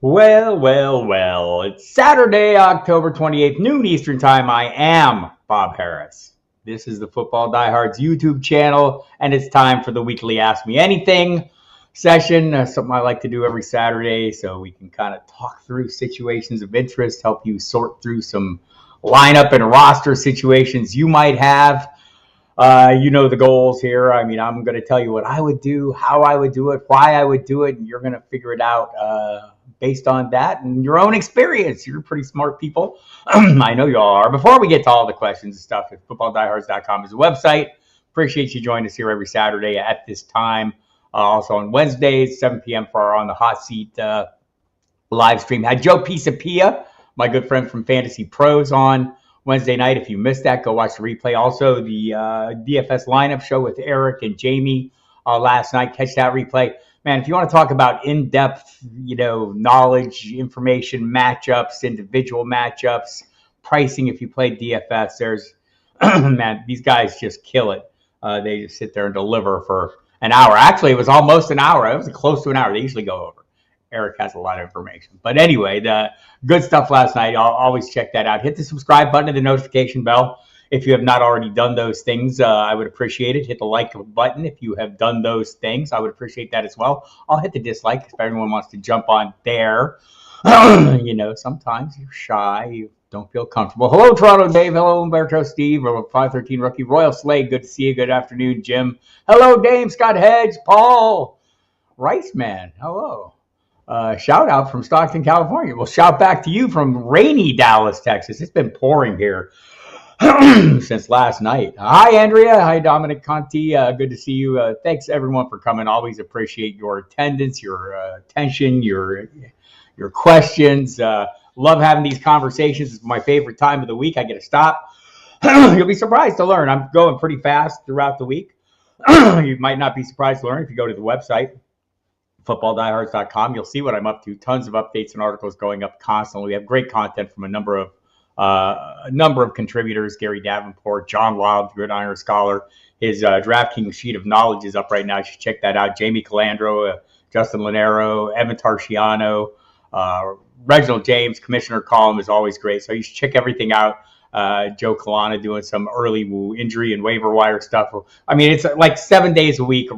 Well. It's Saturday, October 28th, noon Eastern Time. I am Bob Harris. This is the Football Diehards YouTube channel, and it's time for the weekly Ask Me Anything session. Something I like to do every Saturday so we can kind of talk through situations of interest, help you sort through some lineup and roster situations you might have. You know the goals here. I mean, I'm going to tell you what I would do, how I would do it, why I would do it, and you're going to figure it out based on that and your own experience. You're pretty smart people. I know you all are. Before we get to all the questions and stuff, FootballDiehards.com is a website. Appreciate you joining us here every Saturday at this time. Also on Wednesdays, 7 p.m. for our On the Hot Seat live stream. Had Joe Pisapia, my good friend from Fantasy Pros, on Wednesday night. If you missed that, go watch the replay. Also, the DFS lineup show with Eric and Jamie last night. Catch that replay. Man, if you want to talk about in-depth, knowledge, information, matchups, individual matchups, pricing, if you play DFS, there's, man, these guys just kill it. They just sit there and deliver for an hour. Actually, it was almost an hour. It was close to an hour. They usually go over. Eric has a lot of information. But anyway, the good stuff last night. I'll always check that out. Hit the subscribe button and the notification bell if you have not already done those things. I would appreciate it. Hit the like button if you have done those things. I would appreciate that as well. I'll hit the dislike if everyone wants to jump on there. Sometimes you're shy. You don't feel comfortable. Hello, Toronto Dave. Hello, Umberto Steve. 513 Rookie. Royal Slade. Good to see you. Good afternoon, Jim. Hello, Dame. Scott Hedge. Paul. Rice Man. Hello. Shout out from Stockton, California. Well, shout back to you from rainy Dallas, Texas. It's been pouring here since last night. Hi, Andrea. Hi, Dominic Conti. Good to see you. Thanks, everyone, for coming. Always appreciate your attendance, your attention, your questions. Love having these conversations. It's my favorite time of the week. I get to stop. You'll be surprised to learn. I'm going pretty fast throughout the week. You might not be surprised to learn if you go to the website, FootballDiehards.com. You'll see what I'm up to. Tons of updates and articles going up constantly. We have great content from a number of contributors. Gary Davenport, John Wild, Gridiron Scholar. His DraftKings sheet of knowledge is up right now. You should check that out. Jamie Calandro, Justin Lanero, Evan Tarciano, Reginald James, Commissioner column is always great. So you should check everything out. Joe Kalana doing some early injury and waiver wire stuff. I mean, it's like 7 days a week,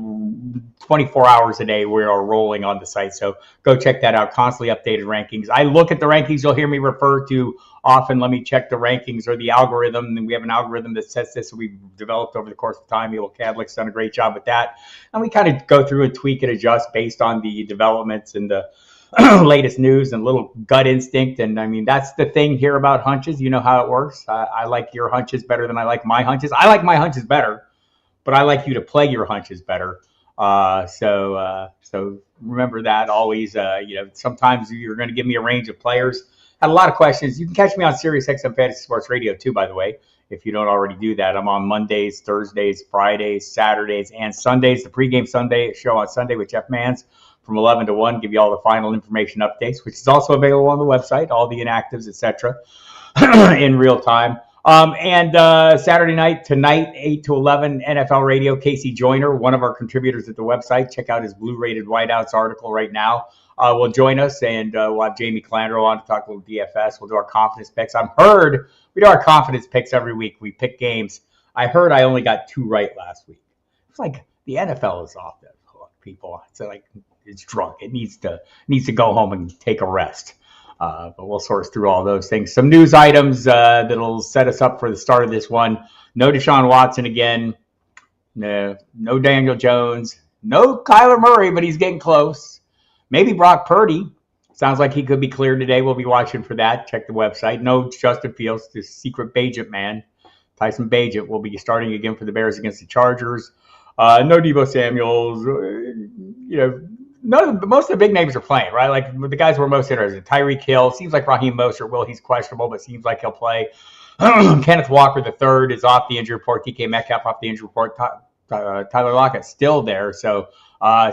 24 hours a day. We are rolling on the site. So go check that out. Constantly updated rankings. I look at the rankings you'll hear me refer to often. Let me check the rankings or the algorithm. And we have an algorithm that sets this. So we've developed over the course of time. Evil Cadlick's done a great job with that. And we kind of go through and tweak and adjust based on the developments and the latest news and little gut instinct. And I mean, that's the thing here about hunches. You know how it works. I like your hunches better than I like my hunches. I like my hunches better, but I like you to play your hunches better. So remember that always. Sometimes you're going to give me a range of players. Had a lot of questions. You can catch me on SiriusXM Fantasy Sports Radio too, by the way, if you don't already do that. I'm on Mondays, Thursdays, Fridays, Saturdays, and Sundays. The pregame Sunday show on Sunday with Jeff Mans from 11 to 1, give you all the final information updates, which is also available on the website, all the inactives, etc., in real time. And Saturday night, tonight, 8 to 11, NFL Radio, Casey Joyner, one of our contributors at the website. Check out his Blue-Rated Whiteouts article right now. Will join us, and we'll have Jamie Calandro on to talk a little DFS. We'll do our confidence picks. I've heard we do our confidence picks every week. We pick games. I heard I only got 2 right last week. It's like the NFL is off the hook, people. It's like it's drunk. It needs to go home and take a rest. But we'll source through all those things. Some news items that'll set us up for the start of this one. No Deshaun Watson again. No Daniel Jones. No Kyler Murray, but he's getting close. Maybe Brock Purdy. Sounds like he could be cleared today. We'll be watching for that. Check the website. No Justin Fields, the secret Bagent man. Tyson Bagent will be starting again for the Bears against the Chargers. No Deebo Samuels. Most of the big names are playing, right? Like the guys we're most interested in. Tyreek Hill. Seems like Raheem Mostert he's questionable, but seems like he'll play. Kenneth Walker III is off the injury report. DK Metcalf off the injury report. Tyler Lockett's still there. So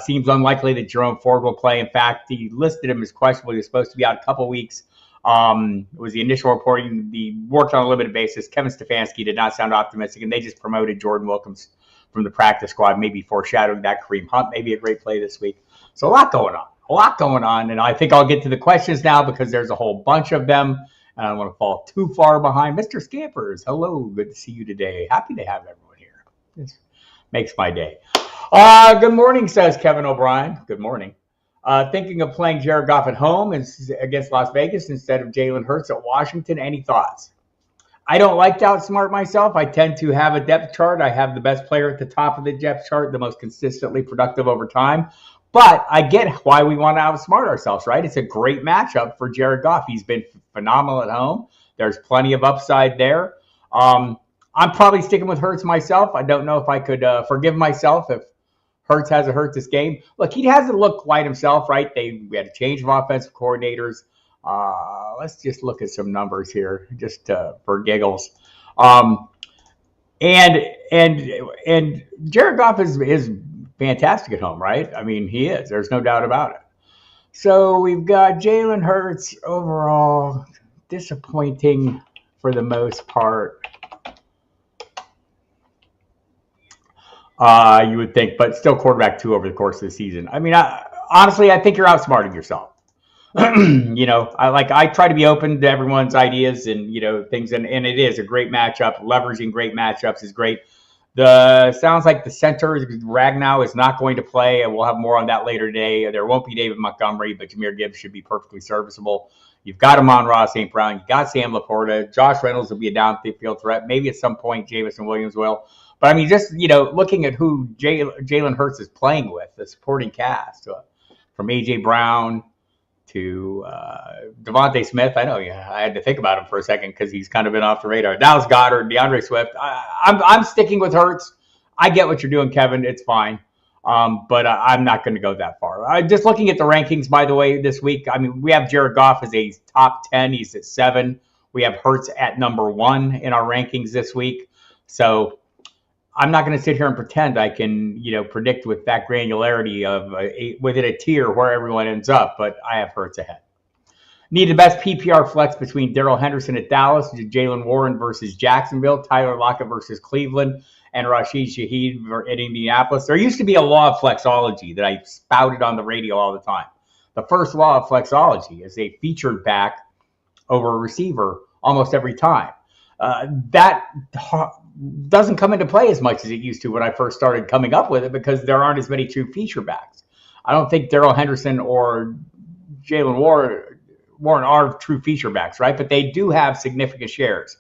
seems unlikely that Jerome Ford will play. In fact, he listed him as questionable. He was supposed to be out a couple weeks. It was the initial reporting. He worked on a limited basis. Kevin Stefanski did not sound optimistic, and they just promoted Jordan Wilkins from the practice squad, maybe foreshadowing that Kareem Hunt may be a great play this week. So a lot going on. a lot going on, and I think I'll get to the questions now because there's a whole bunch of them, and I don't want to fall too far behind. Mr. Scampers, hello, good to see you today. Happy to have everyone here. This makes my day. Good morning, says Kevin O'Brien. Good morning. Thinking of playing Jared Goff at home against Las Vegas instead of Jalen Hurts at Washington. Any thoughts? I don't like to outsmart myself. I tend to have a depth chart. I have the best player at the top of the depth chart, the most consistently productive over time. But I get why we want to outsmart ourselves, right? It's a great matchup for Jared Goff. He's been phenomenal at home. There's plenty of upside there. I'm probably sticking with Hurts myself. I don't know if I could forgive myself if Hurts hasn't hurt this game. Look, he hasn't looked quite himself, right? We had a change of offensive coordinators. Let's just look at some numbers here, just for giggles. And Jared Goff is fantastic at home, right? I mean, he is. There's no doubt about it. So we've got Jalen Hurts overall disappointing for the most part. You would think, but still quarterback 2 over the course of the season. I mean, honestly, I think you're outsmarting yourself. I try to be open to everyone's ideas and, things. And it is a great matchup. Leveraging great matchups is great. Sounds like the center, Ragnow, is not going to play, and we'll have more on that later today. There won't be David Montgomery, but Jahmyr Gibbs should be perfectly serviceable. You've got Amon-Ra St. Brown. You've got Sam Laporta. Josh Reynolds will be a downfield threat. Maybe at some point Jamison Williams will. But, I mean, just, looking at who Jalen Hurts is playing with, the supporting cast, from A.J. Brown to Devontae Smith. I know, I had to think about him for a second because he's kind of been off the radar. Dallas Goedert, DeAndre Swift. I'm sticking with Hurts. I get what you're doing, Kevin. It's fine. But I'm not going to go that far. Just looking at the rankings, by the way, this week, I mean, we have Jared Goff as a top 10. He's at 7. We have Hurts at number 1 in our rankings this week. So I'm not going to sit here and pretend I can, predict with that granularity of within a tier where everyone ends up, but I have Hurts ahead. Need the best PPR flex between Darrell Henderson at Dallas, Jalen Warren versus Jacksonville, Tyler Lockett versus Cleveland, and Rashid Shaheed at Indianapolis. There used to be a law of flexology that I spouted on the radio all the time. The first law of flexology is a featured back over a receiver almost every time. That doesn't come into play as much as it used to when I first started coming up with it because there aren't as many true feature backs. I don't think Darrell Henderson or Jalen Warren are true feature backs, right? But they do have significant shares.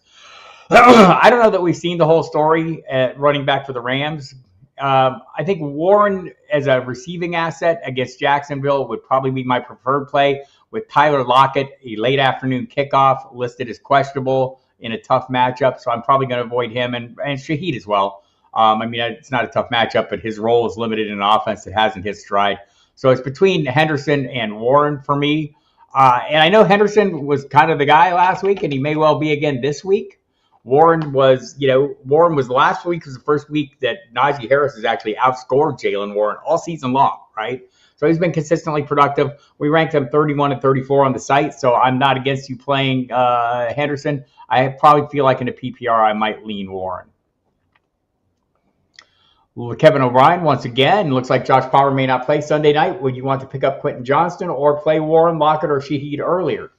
I don't know that we've seen the whole story at running back for the Rams. I think Warren as a receiving asset against Jacksonville would probably be my preferred play, with Tyler Lockett, a late afternoon kickoff, listed as questionable in a tough matchup. So I'm probably going to avoid him and Shaheed as well. I mean, it's not a tough matchup, but his role is limited in an offense that hasn't hit stride. So it's between Henderson and Warren for me. And I know Henderson was kind of the guy last week, and he may well be again this week. Warren was last week was the first week that Najee Harris has actually outscored Jalen Warren all season long, right? So he's been consistently productive. We ranked him 31 and 34 on the site, so I'm not against you playing Henderson. I probably feel like in a PPR I might lean Warren. Kevin O'Brien, once again, looks like Josh Palmer may not play Sunday night. Would you want to pick up Quentin Johnston or play Warren, Lockett, or Shaheed earlier?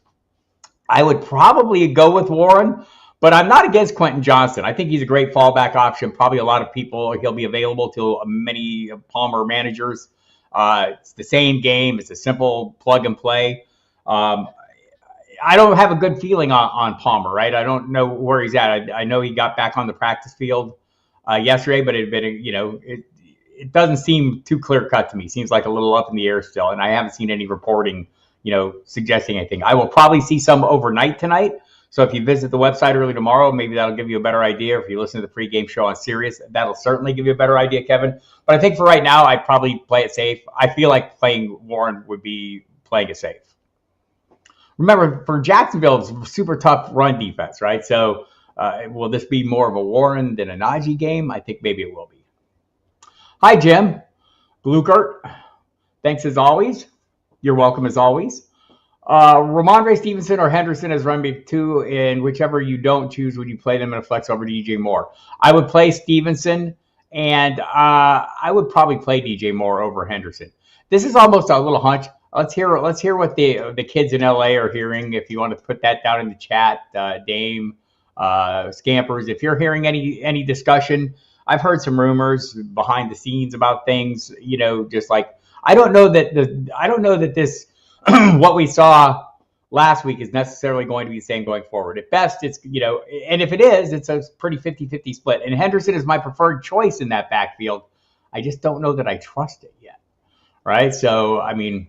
I would probably go with Warren, but I'm not against Quentin Johnston. I think he's a great fallback option. Probably a lot of people, he'll be available to many Palmer managers. It's the same game. It's a simple plug and play. I don't have a good feeling on Palmer, right? I don't know where he's at. I know he got back on the practice field yesterday, but it doesn't seem too clear cut to me. Seems like a little up in the air still, and I haven't seen any reporting, suggesting anything. I will probably see some overnight tonight. So if you visit the website early tomorrow, maybe that'll give you a better idea. If you listen to the pregame show on Sirius, that'll certainly give you a better idea, Kevin. But I think for right now, I'd probably play it safe. I feel like playing Warren would be playing it safe. Remember, for Jacksonville, it's super tough run defense, right? So will this be more of a Warren than a Najee game? I think maybe it will be. Hi, Jim. Blukert. Thanks as always. You're welcome as always. Ramondre Stevenson or Henderson as running back 2, and whichever you don't choose, would you play them in a flex over DJ Moore? I would play Stevenson, and I would probably play DJ Moore over Henderson. This is almost a little hunch. Let's hear what the kids in LA are hearing. If you want to put that down in the chat, Dame, Scampers. If you're hearing any discussion, I've heard some rumors behind the scenes about things. Just like I don't know that this what we saw last week is necessarily going to be the same going forward. At best, it's and if it is, it's a pretty 50-50 split. And Henderson is my preferred choice in that backfield. I just don't know that I trust it yet. Right? So I mean.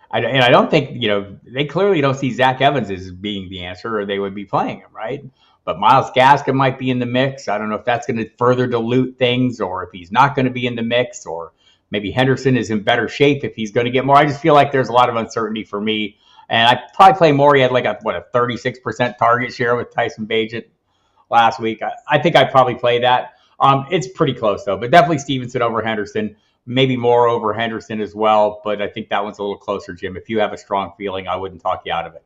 I don't think, they clearly don't see Zach Evans as being the answer, or they would be playing him, right? But Myles Gaskin might be in the mix. I don't know if that's going to further dilute things, or if he's not going to be in the mix, or maybe Henderson is in better shape if he's going to get more. I just feel like there's a lot of uncertainty for me. And I probably play more. He had like a 36% target share with Tyson Bagent last week. I think I'd probably play that. It's pretty close, though, but definitely Stevenson over Henderson. Maybe more over Henderson as well, but I think that one's a little closer, Jim. If you have a strong feeling, I wouldn't talk you out of it.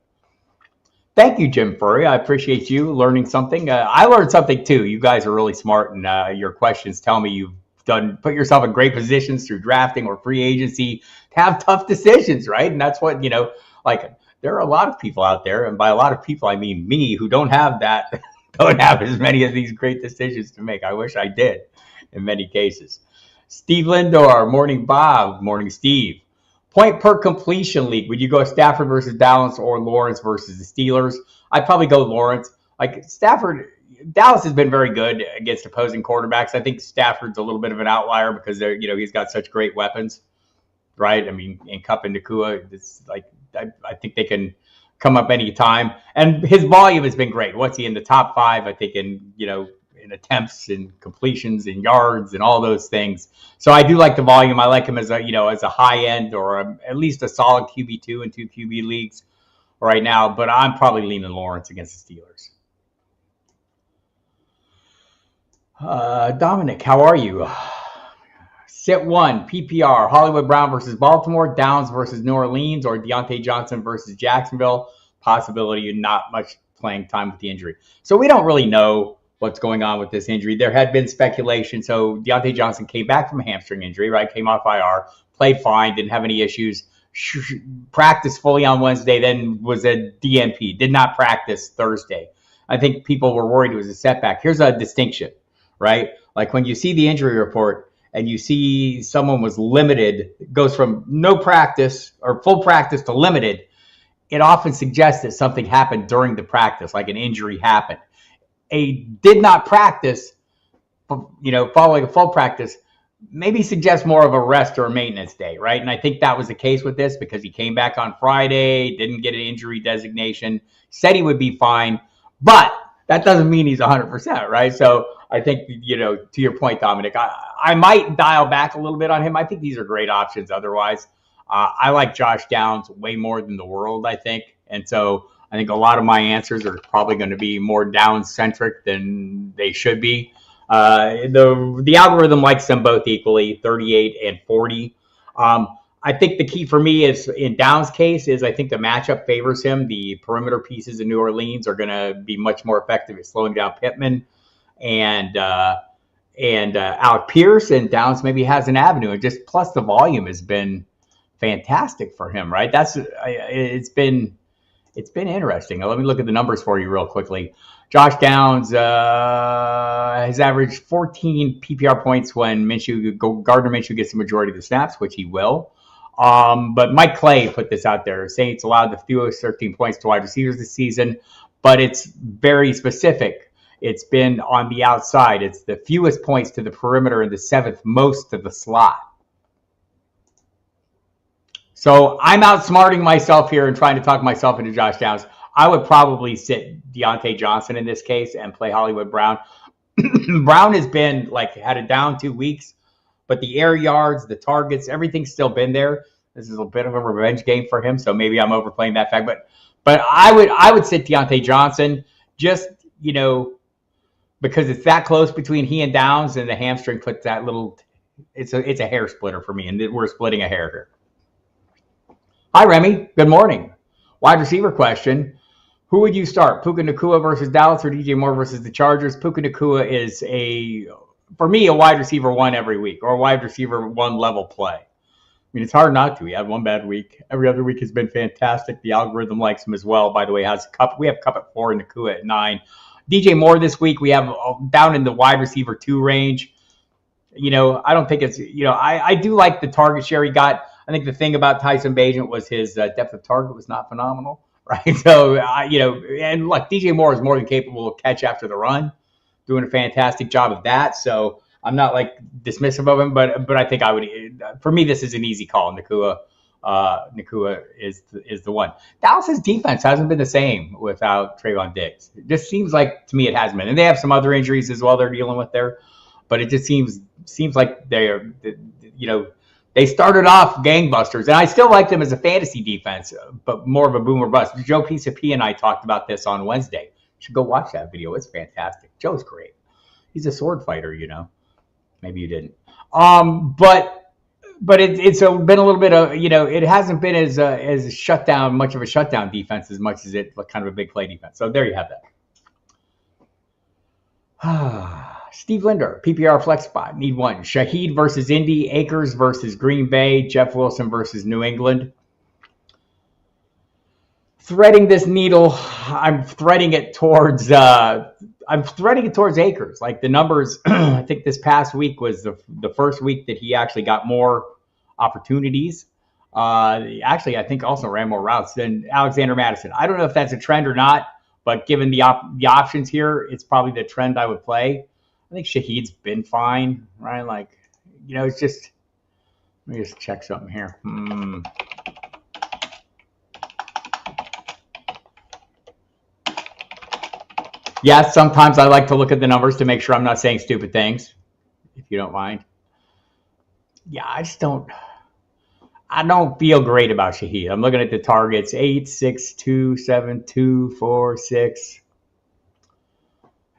Thank you, Jim Furry. I appreciate you learning something. I learned something too. You guys are really smart, and your questions tell me you've put yourself in great positions through drafting or free agency to have tough decisions, right? And that's what, like there are a lot of people out there, and by a lot of people, I mean me, who don't have that, don't have as many of these great decisions to make. I wish I did in many cases. Steve Lindor, morning Bob, morning Steve. Point per completion league. Would you go Stafford versus Dallas or Lawrence versus the Steelers? I'd probably go Lawrence. Like Dallas has been very good against opposing quarterbacks. I think Stafford's a little bit of an outlier because he's got such great weapons, right? I mean, in Kupp and Nakua, it's like I think they can come up any time. And his volume has been great. What's he in the top 5? I think in attempts and completions and yards and all those things. So I do like the volume. I like him as a high end or at least a solid QB2 in 2 QB leagues right now, but I'm probably leaning Lawrence against the Steelers. Dominic, how are you? Sit 1, PPR, Hollywood Brown versus Baltimore, Downs versus New Orleans, or Deontay Johnson versus Jacksonville. Possibility of not much playing time with the injury. So we don't really know what's going on with this injury. There had been speculation. So Deontay Johnson came back from a hamstring injury, right? Came off IR, played fine, didn't have any issues, practiced fully on Wednesday, then was a DNP, did not practice Thursday. I think people were worried it was a setback. Here's a distinction, right? Like when you see the injury report and you see someone was limited, goes from no practice or full practice to limited, it often suggests that something happened during the practice, like an injury happened. A did not practice, following a full practice, maybe suggests more of a rest or a maintenance day, right? And I think that was the case with this because he came back on Friday, didn't get an injury designation, said he would be fine, but that doesn't mean he's 100%, right? So I think, to your point, Dominic, I might dial back a little bit on him. I think these are great options otherwise. I like Josh Downs way more than the world, I think. And so I think a lot of my answers are probably going to be more down-centric than they should be. The algorithm likes them both equally, 38 and 40. I think the key for me is in Downs' case is I think the matchup favors him. The perimeter pieces in New Orleans are going to be much more effective at slowing down Pittman and Alec Pierce, and Downs maybe has an avenue. And just plus the volume has been fantastic for him, right? It's been interesting. Now, let me look at the numbers for you real quickly. Josh Downs has averaged 14 PPR points when Gardner Minshew gets the majority of the snaps, which he will. But Mike Clay put this out there. Saints allowed the fewest 13 points to wide receivers this season, but it's very specific. It's been on the outside. It's the fewest points to the perimeter and the 7th most to the slot. So I'm outsmarting myself here and trying to talk myself into Josh Downs. I would probably sit Deontay Johnson in this case and play Hollywood Brown. Brown has been had a down 2 weeks, but the air yards, the targets, everything's still been there. This is a bit of a revenge game for him, so maybe I'm overplaying that fact. But I would sit Deontay Johnson just, because it's that close between he and Downs, and the hamstring puts that little it's a hair splitter for me, and we're splitting a hair here. Hi, Remy. Good morning. Wide receiver question. Who would you start? Puka Nacua versus Dallas or DJ Moore versus the Chargers? Puka Nacua is for me, a wide receiver 1 every week or a wide receiver 1 level play. mean, it's hard not to. He had one bad week. Every other week has been fantastic. The algorithm likes him as well. By the way, has Cup. We have Cup at 4 and Nakua at 9. DJ Moore this week we have down in the wide receiver 2 range. I don't think it's, I do like the target share he got. I think the thing about Tyson Bagent was his depth of target was not phenomenal, right? So, and look, DJ Moore is more than capable of catch after the run, doing a fantastic job of that. So I'm not like dismissive of him, but I think I would, for me, this is an easy call. Nakua is the one. Dallas's defense hasn't been the same without Trayvon Diggs. It just seems like, to me, it hasn't been. And they have some other injuries as well they're dealing with there. But it just seems like they're, they started off gangbusters. And I still like them as a fantasy defense, but more of a boom or bust. Joe P and I talked about this on Wednesday. You should go watch that video. It's fantastic. Joe's great. He's a sword fighter, Maybe you didn't. But it's been a little bit of, it hasn't been as much of a shutdown defense as much as it kind of a big play defense. So there you have that. Steve Linder, PPR flex spot, need one. Shaheed versus Indy, Akers versus Green Bay, Jeff Wilson versus New England. Threading this needle, I'm threading it towards Akers. Like the numbers, I think this past week was the first week that he actually got more opportunities. Actually, I think also ran more routes than Alexander Madison. I don't know if that's a trend or not, but given the options here, it's probably the trend I would play. I think Shaheed's been fine, right? Like, it's just, let me just check something here. Yes, sometimes I like to look at the numbers to make sure I'm not saying stupid things, if you don't mind. Yeah, I don't feel great about Shaheed. I'm looking at the targets, 8, 6, 2, 7, 2, 4, 6.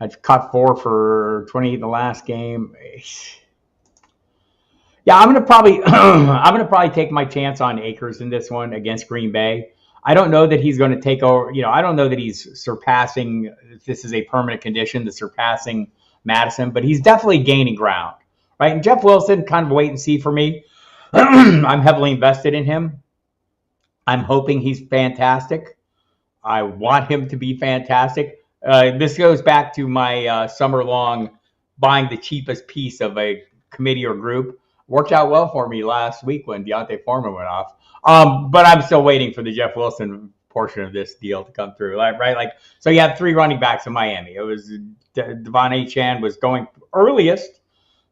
I've caught 4 for 28 in the last game. Yeah, I'm gonna probably take my chance on Akers in this one against Green Bay. I don't know that he's going to take over. I don't know that he's surpassing. If this is a permanent condition, the surpassing Madison, but he's definitely gaining ground, right? And Jeff Wilson, kind of wait and see for me. I'm heavily invested in him. I'm hoping he's fantastic. I want him to be fantastic. This goes back to my summer-long buying the cheapest piece of a committee or group. Worked out well for me last week when Deontay Foreman went off. But I'm still waiting for the Jeff Wilson portion of this deal to come through, right? Like, so you have 3 running backs in Miami. It was Devon Achane was going earliest.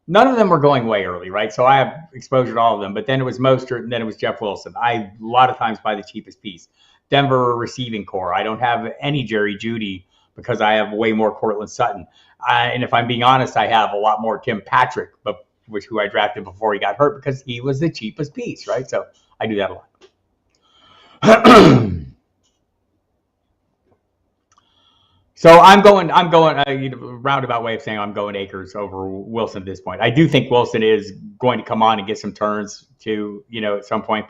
None of them were going way early, right? So I have exposure to all of them. But then it was Mostert, and then it was Jeff Wilson. I a lot of times buy the cheapest piece. Denver receiving core. I don't have any Jerry Jeudy because I have way more Cortland Sutton. And if I'm being honest, I have a lot more Tim Patrick, who I drafted before he got hurt because he was the cheapest piece, right? So I do that a lot. So I'm going roundabout way of saying I'm going Akers over Wilson at this point. I do think Wilson is going to come on and get some turns too, at some point,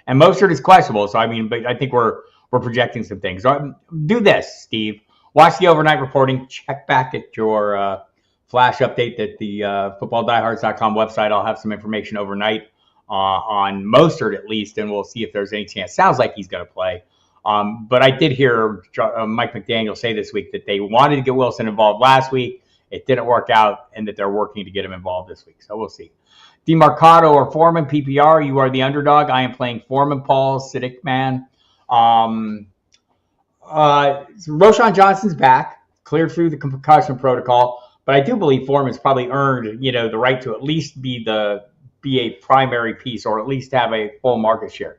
and Mostert is questionable. So but I think we're projecting some things. So do this, Steve. Watch the overnight reporting. Check back at your flash update at the FootballDiehards.com website. I'll have some information overnight on Mostert at least, and we'll see if there's any chance. Sounds like he's going to play. But I did hear Mike McDaniel say this week that they wanted to get Wilson involved last week. It didn't work out, and that they're working to get him involved this week. So we'll see. DeMarcado or Foreman, PPR, you are the underdog. I am playing Foreman, Paul, Siddiq, man. Roshan Johnson's back, cleared through the concussion protocol, but I do believe Foreman's probably earned, the right to at least be a primary piece or at least have a full market share.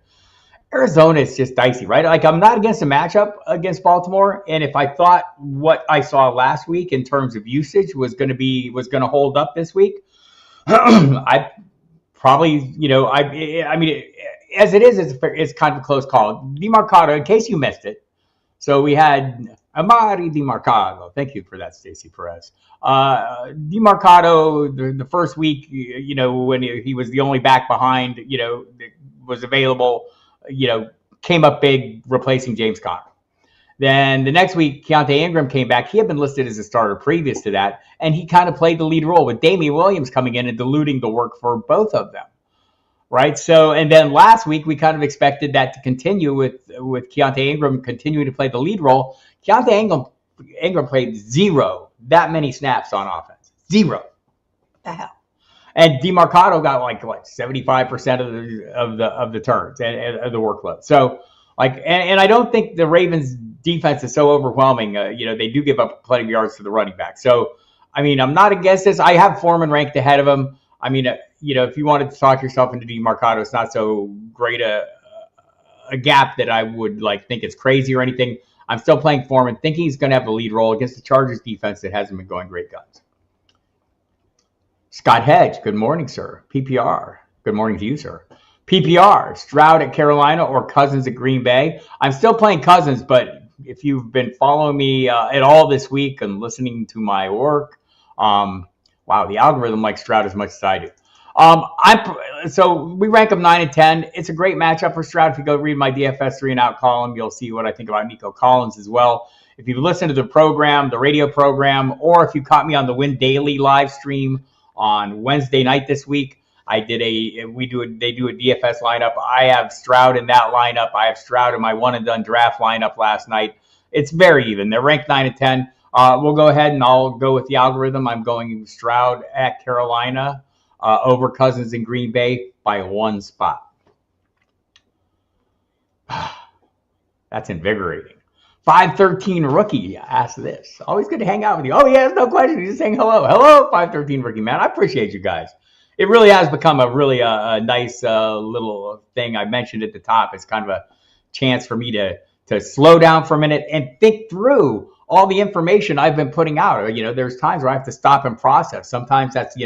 Arizona is just dicey, right? Like, I'm not against a matchup against Baltimore, and if I thought what I saw last week in terms of usage was going to hold up this week, I probably, as it is, it's kind of a close call. DeMarcado, in case you missed it, so we had Amari DeMarcado. Thank you for that, Stacey Perez. DeMarcado, the first week, when he was the only back behind, was available, came up big, replacing James Conner. Then the next week, Keontae Ingram came back. He had been listed as a starter previous to that, and he kind of played the lead role with Damian Williams coming in and diluting the work for both of them. right? So, and then last week we kind of expected that to continue with Keontae Ingram continuing to play the lead role. Keontae Ingram played that many snaps on offense. Zero. What the hell? And DeMarcado got like 75% of the turns and of the workload. So and I don't think the Ravens defense is so overwhelming. They do give up plenty of yards to the running back. So, I mean, I'm not against this. I have Foreman ranked ahead of him. I mean, if you wanted to talk yourself into DeMarcado, it's not so great a gap that I would think it's crazy or anything. I'm still playing Foreman, thinking he's going to have the lead role against the Chargers defense that hasn't been going great guns. Scott Hedge, good morning, sir. PPR, good morning to you, sir. PPR, Stroud at Carolina or Cousins at Green Bay. I'm still playing Cousins, but if you've been following me at all this week and listening to my work, wow, the algorithm likes Stroud as much as I do. So we rank him 9 and 10. It's a great matchup for Stroud. If you go read my DFS 3 and out column, you'll see what I think about Nico Collins as well. If you listen to the program, the radio program, or if you caught me on the Win Daily live stream on Wednesday night this week, they do a DFS lineup. I have Stroud in that lineup. I have Stroud in my one and done draft lineup last night. It's very even. They're ranked 9 and 10. We'll go ahead and I'll go with the algorithm. I'm going Stroud at Carolina over Cousins in Green Bay by 1 spot. That's invigorating. 513 rookie asked this. Always good to hang out with you. Oh, yeah, no question. He's just saying hello. Hello, 513 rookie, man. I appreciate you guys. It really has become a really nice little thing. I mentioned at the top. It's kind of a chance for me to slow down for a minute and think through all the information I've been putting out. There's times where I have to stop and process. Sometimes that's,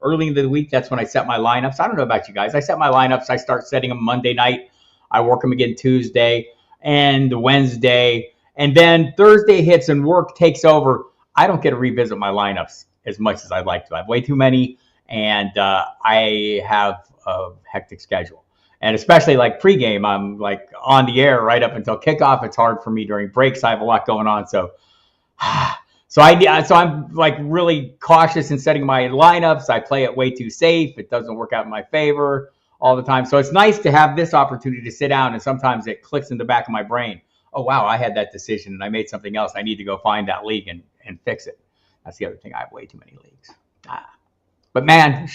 early in the week, that's when I set my lineups. I don't know about you guys. I set my lineups. I start setting them Monday night. I work them again Tuesday and Wednesday. And then Thursday hits and work takes over. I don't get to revisit my lineups as much as I'd like to. I have way too many, and I have a hectic schedule. And especially pregame, I'm on the air right up until kickoff. It's hard for me during breaks. I have a lot going on. So I'm really cautious in setting my lineups. I play it way too safe. It doesn't work out in my favor all the time. So it's nice to have this opportunity to sit down, and sometimes it clicks in the back of my brain. Oh, wow, I had that decision and I made something else. I need to go find that league and fix it. That's the other thing. I have way too many leagues. But man,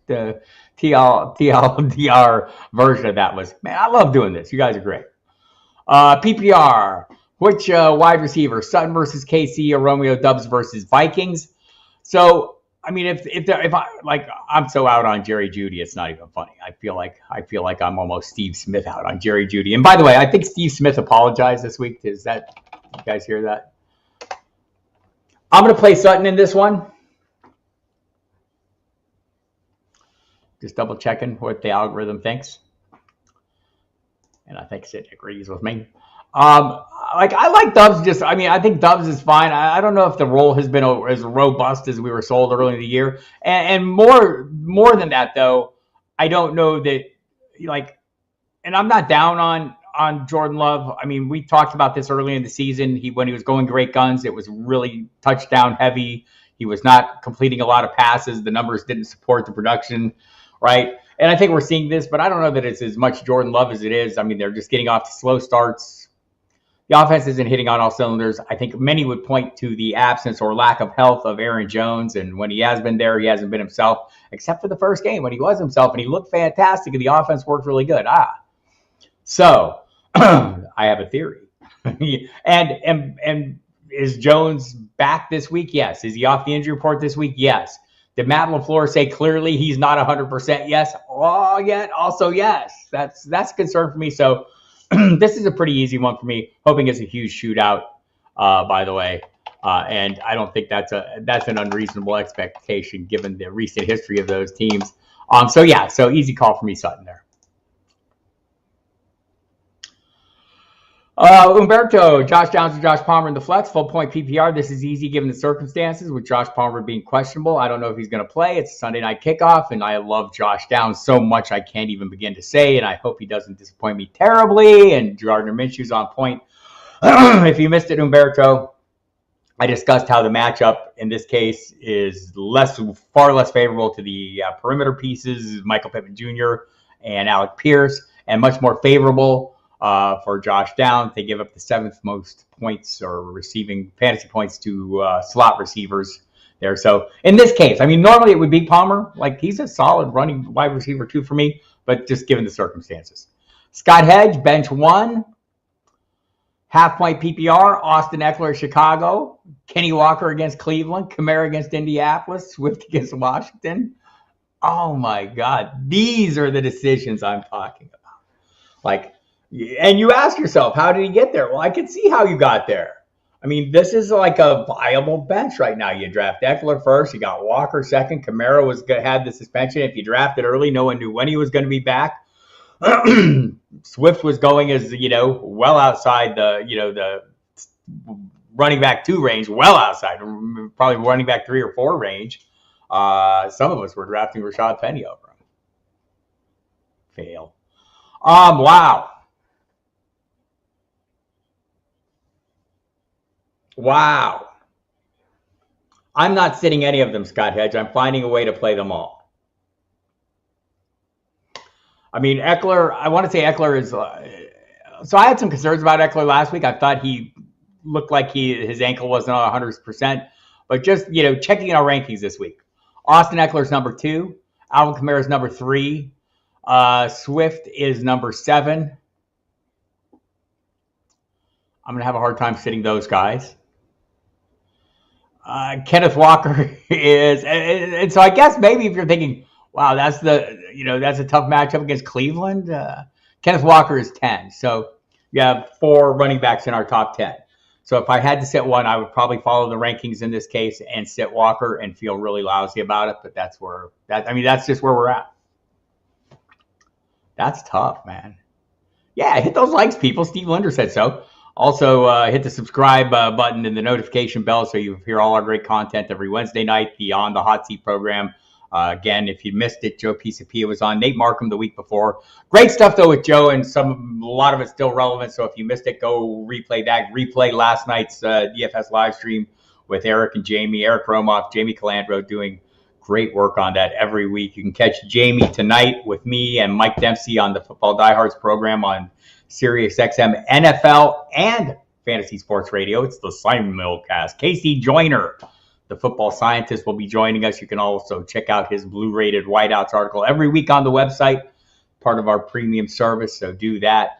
the TLDR version of that was, man, I love doing this. You guys are great. PPR, which wide receiver? Sutton versus KC or Romeo Dubs versus Vikings? So, I mean, if I'm so out on Jerry Jeudy, it's not even funny. I feel like I'm almost Steve Smith out on Jerry Jeudy. And by the way, I think Steve Smith apologized this week. You guys hear that? I'm going to play Sutton in this one. Just double checking what the algorithm thinks. And I think it agrees with me. I like Dubs. I think Dubs is fine. I don't know if the role has been as robust as we were sold early in the year. And more than that, though, I don't know that, and I'm not down on Jordan Love. I mean, we talked about this early in the season. When he was going great guns, it was really touchdown heavy. He was not completing a lot of passes. The numbers didn't support the production, right? And I think we're seeing this, but I don't know that it's as much Jordan Love as it is. I mean, they're just getting off to slow starts. The offense isn't hitting on all cylinders. I think many would point to the absence or lack of health of Aaron Jones. And when he has been there, he hasn't been himself, except for the first game when he was himself and he looked fantastic and the offense worked really good. So I have a theory. and is Jones back this week? Yes. Is he off the injury report this week? Yes. Did Matt LaFleur say clearly he's not 100%? Yes. Oh, yet also yes. That's a concern for me. So this is a pretty easy one for me. Hoping it's a huge shootout, by the way. And I don't think that's an unreasonable expectation given the recent history of those teams. So easy call for me, Sutton there. Umberto, Josh Downs and Josh Palmer in the flex, full point PPR. This is easy given the circumstances with Josh Palmer being questionable. I don't know if he's going to play. It's a Sunday night kickoff, and I love Josh Downs so much I can't even begin to say, and I hope he doesn't disappoint me terribly. And Gardner Minshew's on point. If you missed it, Umberto, I discussed how the matchup in this case is far less favorable to the perimeter pieces, Michael Pittman Jr. and Alec Pierce, and much more favorable for Josh Downs. They give up the 7th most points or receiving fantasy points to slot receivers there. So in this case, I mean, normally it would be Palmer. Like, he's a solid running wide receiver too for me, but just given the circumstances. Scott Hedge, bench 1. Half-point PPR, Austin Eckler, Chicago. Kenny Walker against Cleveland. Kamara against Indianapolis. Swift against Washington. Oh, my God. These are the decisions I'm talking about. Like, and you ask yourself, how did he get there? Well, I can see how you got there. I mean, this is like a viable bench right now. You draft Eckler first. You got Walker second. Kamara had the suspension. If you drafted early, no one knew when he was going to be back. Swift was going as, well outside the running back 2 range, well outside, probably running back 3 or 4 range. Some of us were drafting Rashad Penny over him. Fail. Wow. I'm not sitting any of them, Scott Hedge. I'm finding a way to play them all. I mean, Eckler, I want to say Eckler is... so I had some concerns about Eckler last week. I thought he looked like his ankle wasn't on 100%. But just, checking our rankings this week. Austin Eckler's number 2. Alvin Kamara's number 3. Swift is number 7. I'm going to have a hard time sitting those guys. Kenneth Walker is... And so I guess maybe if you're thinking... Wow, that's a tough matchup against Cleveland. Kenneth Walker is 10. So you have 4 running backs in our top 10. So if I had to sit one, I would probably follow the rankings in this case and sit Walker and feel really lousy about it. But that's just where we're at. That's tough, man. Yeah, hit those likes, people. Steve Linder said so. Also, hit the subscribe button and the notification bell so you hear all our great content every Wednesday night, the On the Hot Seat program. Again, if you missed it, Joe Pisapia was on. Nate Markham the week before. Great stuff, though, with Joe, and a lot of it's still relevant. So if you missed it, go replay that. Replay last night's DFS live stream with Eric and Jamie. Eric Romoff, Jamie Calandro doing great work on that every week. You can catch Jamie tonight with me and Mike Dempsey on the Football Diehards program on SiriusXM NFL and Fantasy Sports Radio. It's the Simulcast. Casey Joyner, the football scientist, will be joining us. You can also check out his blue-rated whiteouts article every week on the website, part of our premium service, so do that.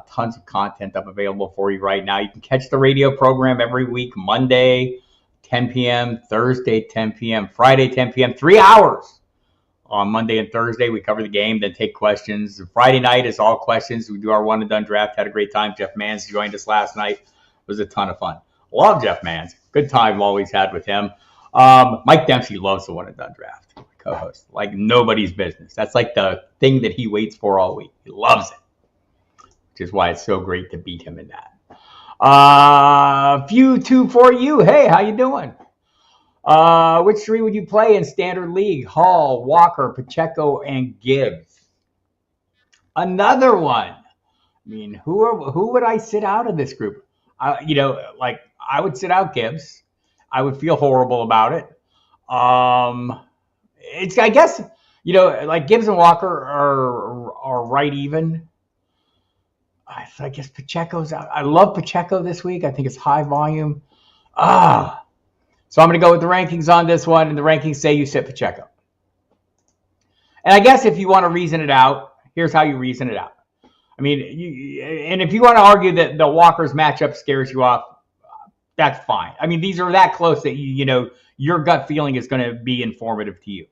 Tons of content up available for you right now. You can catch the radio program every week, Monday, 10 p.m., Thursday, 10 p.m., Friday, 10 p.m., 3 hours. On Monday and Thursday, we cover the game, then take questions. Friday night is all questions. We do our one-and-done draft. Had a great time. Jeff Mans joined us last night. It was a ton of fun. Love Jeff Mans. Good time always had with him. Mike Dempsey loves the one-and-done draft, my co-host. Like nobody's business. That's like the thing that he waits for all week. He loves it, which is why it's so great to beat him in that. Few two for you. Hey, how you doing? Which 3 would you play in Standard League? Hall, Walker, Pacheco, and Gibbs. Another one. I mean, who would I sit out of this group? I would sit out Gibbs. I would feel horrible about it. It's, I guess, like Gibbs and Walker are right even. I guess Pacheco's out. I love Pacheco this week. I think it's high volume. So I'm going to go with the rankings on this one, and the rankings say you sit Pacheco. And I guess if you want to reason it out, here's how you reason it out. I mean, and if you want to argue that the Walker's matchup scares you off, that's fine. I mean, these are that close that your gut feeling is going to be informative to you.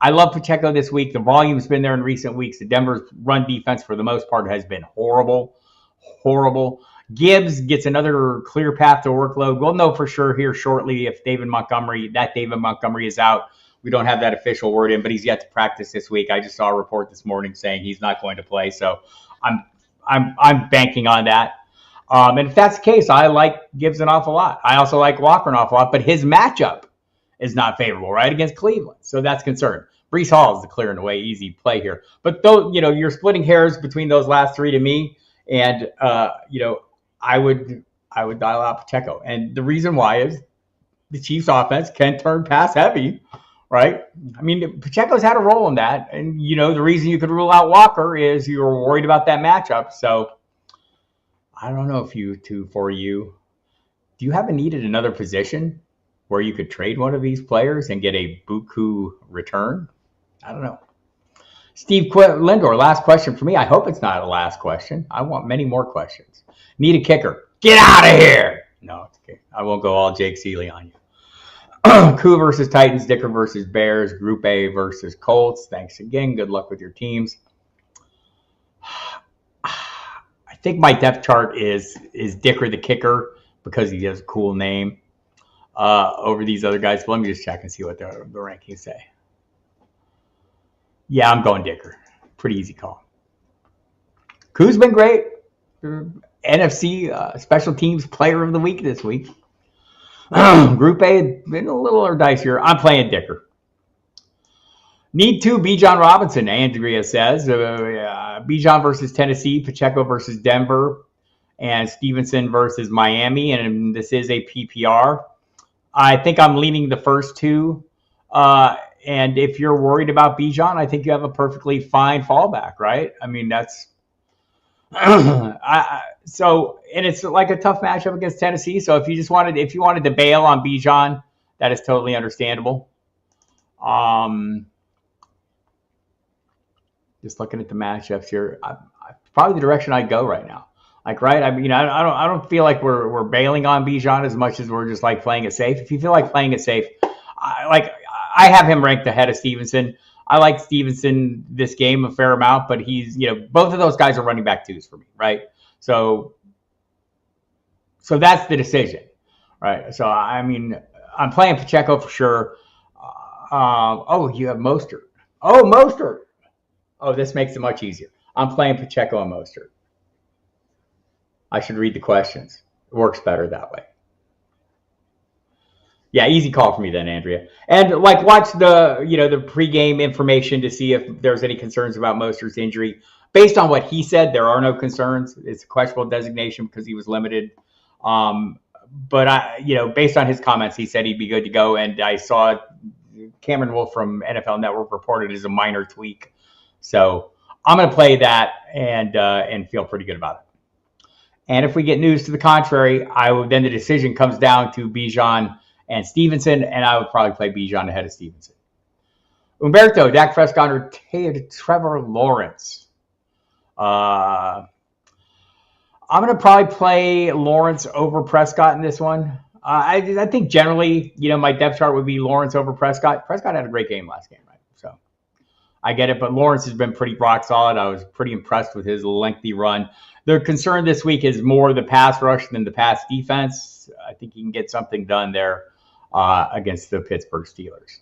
I love Pacheco this week. The volume's been there in recent weeks. The Denver's run defense, for the most part, has been horrible. Gibbs gets another clear path to workload. We'll know for sure here shortly if David Montgomery is out. We don't have that official word in, but he's yet to practice this week. I just saw a report this morning saying he's not going to play, so I'm banking on that. And if that's the case, I like Gibbs an awful lot. I also like Walker an awful lot, but his matchup is not favorable, right, against Cleveland. So that's concern. Breece Hall is the clear and away easy play here. But though, you're splitting hairs between those last 3 to me, and I would dial out Pacheco. And the reason why is the Chiefs offense can turn pass heavy, right? I mean, Pacheco's had a role in that. And, the reason you could rule out Walker is you were worried about that matchup. So I don't know if for you, do you haven't needed another position where you could trade one of these players and get a buku return? I don't know. Steve Lindor, last question for me. I hope it's not a last question. I want many more questions. Need a kicker. Get out of here. No, it's okay. I won't go all Jake Seeley on you. Coup versus Titans, Dicker versus Bears, Group A versus Colts. Thanks again. Good luck with your teams. I think my depth chart is Dicker the kicker because he has a cool name over these other guys. But let me just check and see what the rankings say. Yeah, I'm going Dicker. Pretty easy call. Coup's been great. NFC Special Teams Player of the Week this week. Group A, been a little dicier. I'm playing Dicker. Need to Bijan Robinson, Andrea says. Bijan versus Tennessee, Pacheco versus Denver, and Stevenson versus Miami. And this is a PPR. I think I'm leaning the first two. And if you're worried about Bijan, I think you have a perfectly fine fallback, right? I mean, that's so, and it's like a tough matchup against Tennessee. So if you wanted to bail on Bijan, that is totally understandable. Just looking at the matchups here, probably the direction I'd go right now. Like, right? I mean, I don't feel like we're bailing on Bijan as much as we're just like playing it safe. If you feel like playing it safe, I have him ranked ahead of Stevenson. I like Stevenson this game a fair amount, but he's, both of those guys are running back twos for me, right? So that's the decision, right? So, I mean, I'm playing Pacheco for sure. You have Mostert. Oh, Mostert. Oh, this makes it much easier. I'm playing Pacheco and Mostert. I should read the questions. It works better that way. Yeah, easy call for me then, Andrea. And watch the pregame information to see if there's any concerns about Mostert's injury. Based on what he said, there are no concerns. It's a questionable designation because he was limited. But based on his comments, he said he'd be good to go. And I saw Cameron Wolf from NFL Network reported as a minor tweak. So I'm going to play that and feel pretty good about it. And if we get news to the contrary, then the decision comes down to Bijan and Stevenson, and I would probably play Bijan ahead of Stevenson. Umberto, Dak Prescott, or Trevor Lawrence. I'm going to probably play Lawrence over Prescott in this one. I think generally, my depth chart would be Lawrence over Prescott. Prescott had a great game last game, right? So I get it, but Lawrence has been pretty rock solid. I was pretty impressed with his lengthy run. The concern this week is more the pass rush than the pass defense. I think he can get something done there against the Pittsburgh Steelers.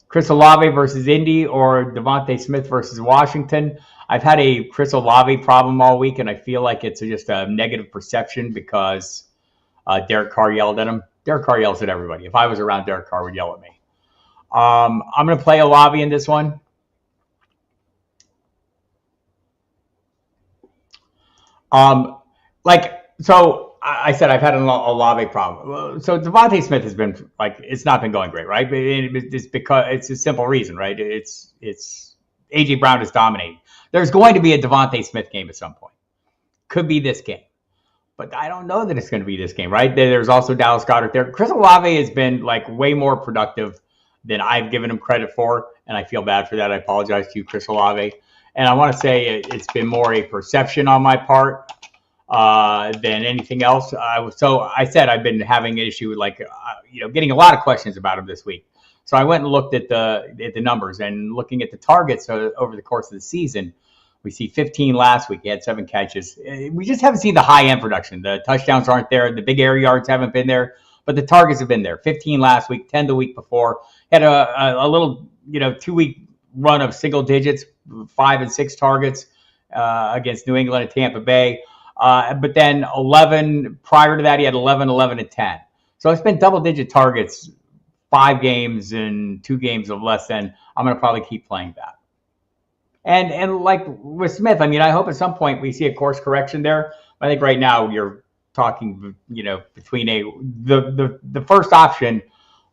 Chris Olave versus Indy or Devontae Smith versus Washington. I've had a Chris Olave problem all week, and I feel like it's just a negative perception because Derek Carr yelled at him. Derek Carr yells at everybody. If I was around, Derek Carr would yell at me. I'm going to play Olave in this one. So I said I've had an Olave problem. So Devontae Smith has been it's not been going great, right? It's because it's a simple reason, right? It's AJ Brown is dominating. There's going to be a Devontae Smith game at some point. Could be this game, but I don't know that it's going to be this game, right? There's also Dallas Goedert there. Chris Olave has been way more productive than I've given him credit for, and I feel bad for that. I apologize to you, Chris Olave. And I want to say it's been more a perception on my part than anything else. So I said I've been having an issue with getting a lot of questions about him this week. So I went and looked at the numbers and looking at the targets over the course of the season. We see 15 last week. He had 7 catches. We just haven't seen the high-end production. The touchdowns aren't there. The big air yards haven't been there. But the targets have been there. 15 last week, 10 the week before. He had a little 2-week run of single digits, 5 and 6 targets against New England and Tampa Bay. But then 11 prior to that, he had 11, 11, and 10. So it's been double-digit targets, 5 games and 2 games of less than. I'm going to probably keep playing that. And like with Smith, I mean, I hope at some point we see a course correction there. I think right now you're talking, between the first option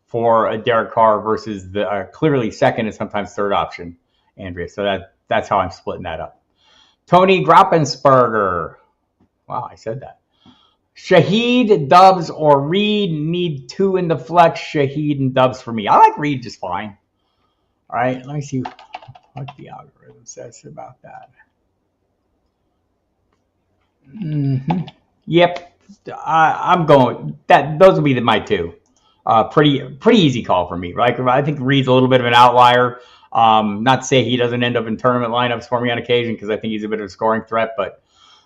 for a Derek Carr versus the clearly second and sometimes third option, Andrea. So that's how I'm splitting that up. Tony Groppensberger. Wow, I said that. Shaheed, Dubs, or Reed. Need two in the flex. Shaheed and Dubs for me. I like Reed just fine. All right, let me see what the algorithm says about that. Yep, I'm going that. Those will be my two. Pretty easy call for me. Right? I think Reed's a little bit of an outlier. Not to say he doesn't end up in tournament lineups for me on occasion, because I think he's a bit of a scoring threat, but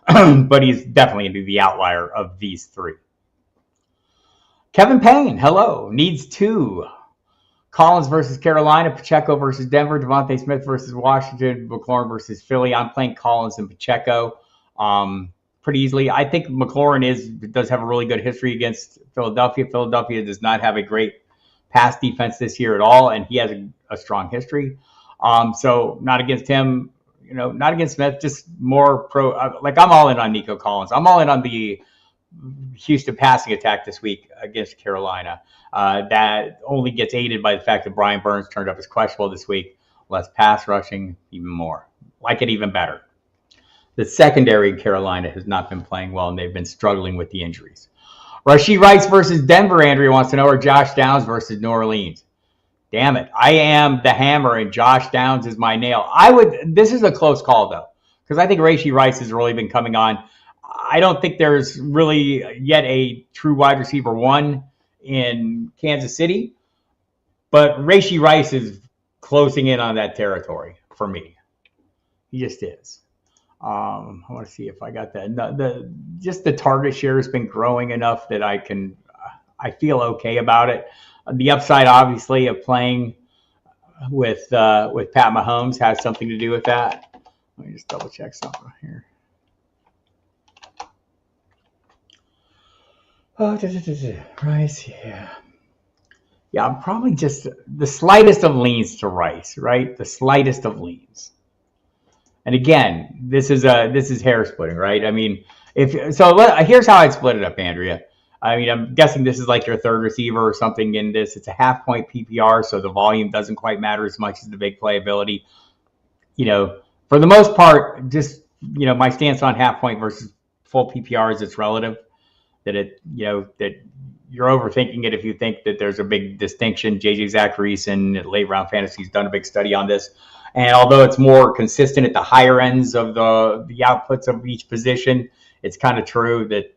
but he's definitely into the outlier of these three. Kevin Payne, hello. Needs two. Collins versus Carolina, Pacheco versus Denver, Devontae Smith versus Washington, McLaurin versus Philly. I'm playing Collins and Pacheco pretty easily. I think McLaurin does have a really good history against Philadelphia. Philadelphia does not have a great pass defense this year at all, and he has a strong history. So not against him, not against Smith, just more like I'm all in on Nico Collins. I'm all in on the Houston passing attack this week against Carolina. That only gets aided by the fact that Brian Burns turned up as questionable this week. Less pass rushing, even more. Like it even better. The secondary in Carolina has not been playing well, and they've been struggling with the injuries. Rashee Rice versus Denver, Andrea wants to know, or Josh Downs versus New Orleans. Damn it. I am the hammer, and Josh Downs is my nail. This is a close call, though, because I think Rashee Rice has really been coming on. I don't think there's really yet a true wide receiver one in Kansas City, but Rashee Rice is closing in on that territory for me. He just is. I want to see if I got that. Just the target share has been growing enough that I feel okay about it. The upside, obviously, of playing with Pat Mahomes has something to do with that. Let me just double check something here. Oh, Rice, yeah. Yeah, I'm probably just the slightest of leans to Rice, right? The slightest of leans. And again, this is hair splitting, right? I mean, here's how I'd split it up, Andrea. I mean, I'm guessing this is like your third receiver or something in this. It's a half-point PPR, so the volume doesn't quite matter as much as the big playability. For the most part, just, my stance on half-point versus full PPR is it's relative. That you're overthinking it if you think that there's a big distinction. JJ Zachariason at Late Round Fantasy has done a big study on this. And although it's more consistent at the higher ends of the outputs of each position, it's kind of true that,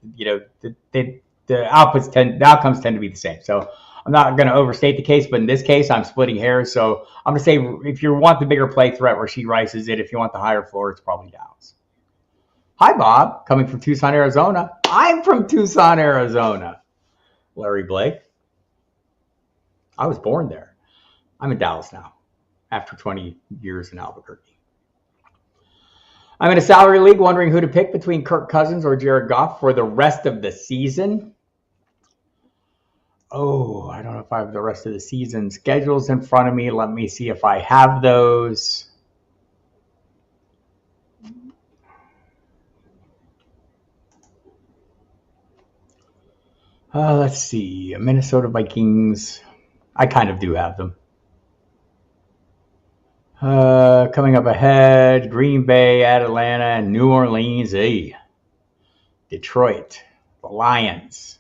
the outcomes tend to be the same. So I'm not going to overstate the case, but in this case, I'm splitting hairs. So I'm going to say if you want the bigger play threat, Rashee Rice is it. If you want the higher floor, it's probably Downs. Hi, Bob, coming from Tucson, Arizona. I'm from Tucson, Arizona. Larry Blake. I was born there. I'm in Dallas now after 20 years in Albuquerque. I'm in a salary league wondering who to pick between Kirk Cousins or Jared Goff for the rest of the season. Oh, I don't know if I have the rest of the season schedules in front of me. Let me see if I have those. Let's see. Minnesota Vikings. I kind of do have them. Coming up ahead, Green Bay at Atlanta and New Orleans. Detroit. The Lions.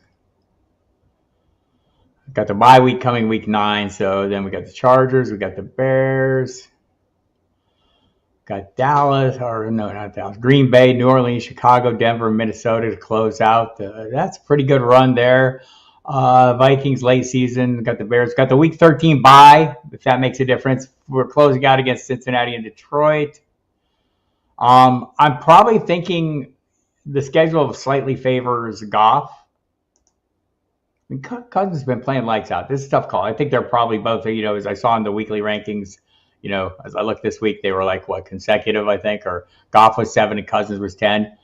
Got the bye week coming week 9. So then we got the Chargers. We got the Bears. Got Dallas, or no, not Dallas. Green Bay, New Orleans, Chicago, Denver, Minnesota to close out. That's a pretty good run there. Vikings late season. Got the Bears. Got the week 13 bye, if that makes a difference. We're closing out against Cincinnati and Detroit. I'm probably thinking the schedule slightly favors Goff. I mean, Cousins has been playing lights out. This is a tough call. I think they're probably both, as I saw in the weekly rankings, as I looked this week, they were like, consecutive, I think, or Goff was 7 and Cousins was 10.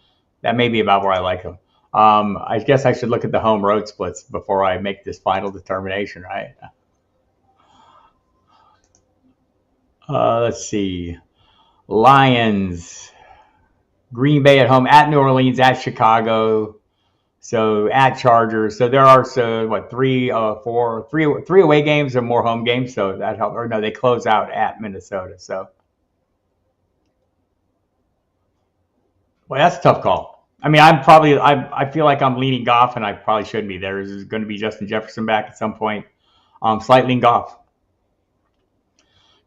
That may be about where I like them. I guess I should look at the home road splits before I make this final determination, right? Let's see. Lions, Green Bay at home, at New Orleans, at Chicago, So at Chargers, so there are three away games and more home games. So that helps. Or no, they close out at Minnesota. So, well, that's a tough call. I mean, I feel like I'm leaning Goff, and I probably shouldn't be. There's going to be Justin Jefferson back at some point. Slight lean Goff.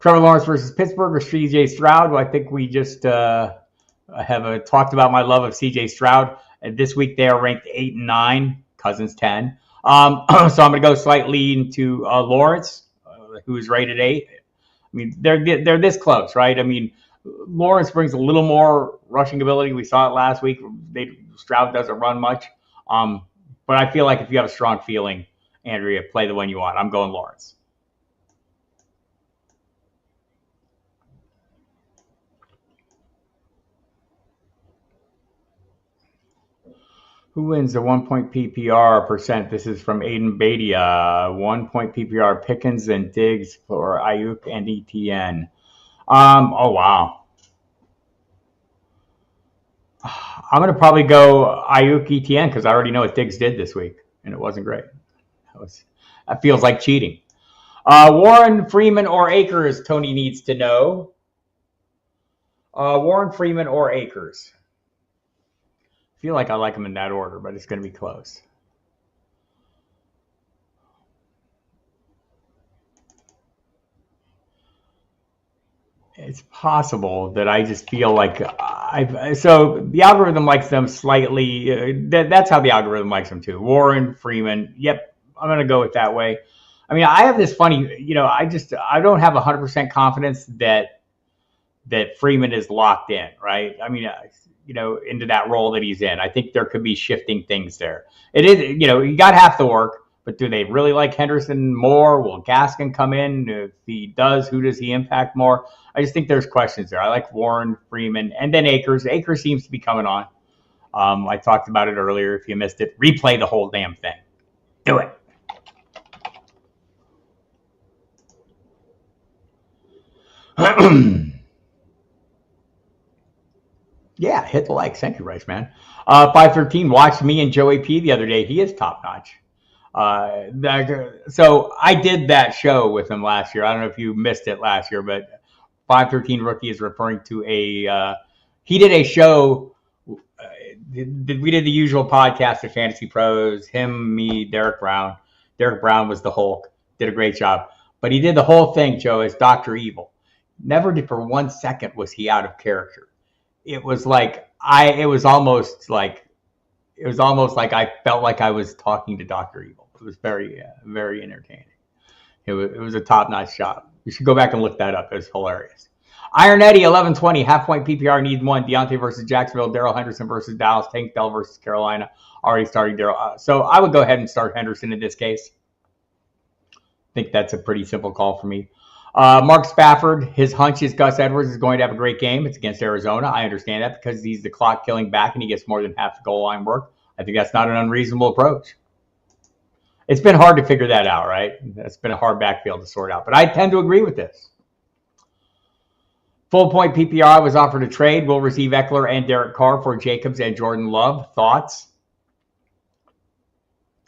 Trevor Lawrence versus Pittsburgh or CJ Stroud. Well, I think we just have talked about my love of CJ Stroud. And this week they are ranked 8 and 9, Cousins 10. So I'm going to go slight lean to Lawrence, who's rated 8. I mean, they're this close, right? I mean, Lawrence brings a little more rushing ability. We saw it last week. Stroud doesn't run much. But I feel like if you have a strong feeling, Andrea, play the one you want. I'm going Lawrence. Who wins the 1-point PPR percent? This is from Aiden Badia. 1-point PPR, Pickens and Diggs for Ayuk and ETN. Oh, wow. I'm going to probably go Ayuk ETN because I already know what Diggs did this week, and it wasn't great. That feels like cheating. Warren, Freeman, or Akers, Tony needs to know. Warren, Freeman, or Akers? I feel like I like them in that order, but it's going to be close. It's possible that I just feel like so the algorithm likes them slightly. That's how the algorithm likes them too. Warren, Freeman. Yep, I'm going to go with that way. I mean, I have this funny, I don't have 100% confidence that Freeman is locked in, right? I mean, into that role that he's in. I think there could be shifting things there. It is, you got half the work, but do they really like Henderson more? Will Gaskin come in? If he does, who does he impact more? I just think there's questions there. I like Warren, Freeman, and then Akers. Akers seems to be coming on. I talked about it earlier. If you missed it, replay the whole damn thing. Do it. Yeah, hit the likes. Thank you, Rice Man. 513 watched me and Joey P the other day. He is top notch. So I did that show with him last year. I don't know if you missed it last year, but 513 Rookie is referring to he did a show. We did the usual podcast of Fantasy Pros, him, me, Derek Brown. Derek Brown was the Hulk, did a great job. But he did the whole thing, Joe, as Dr. Evil. Never did for 1 second was he out of character. It was almost like I felt like I was talking to Dr. Evil. It was very, very entertaining. It was a top-notch job. You should go back and look that up. It was hilarious. Iron Eddie, 1120, half-point PPR, need one. Deontay versus Jacksonville, Darrell Henderson versus Dallas, Tank Dell versus Carolina. Already starting Darrell. So I would go ahead and start Henderson in this case. I think that's a pretty simple call for me. Mark Spafford, his hunch is Gus Edwards is going to have a great game. It's against Arizona. I understand that because he's the clock-killing back and he gets more than half the goal line work. I think that's not an unreasonable approach. It's been hard to figure that out, right? That's been a hard backfield to sort out. But I tend to agree with this. Full point PPR was offered a trade. We'll receive Eckler and Derek Carr for Jacobs and Jordan Love. Thoughts?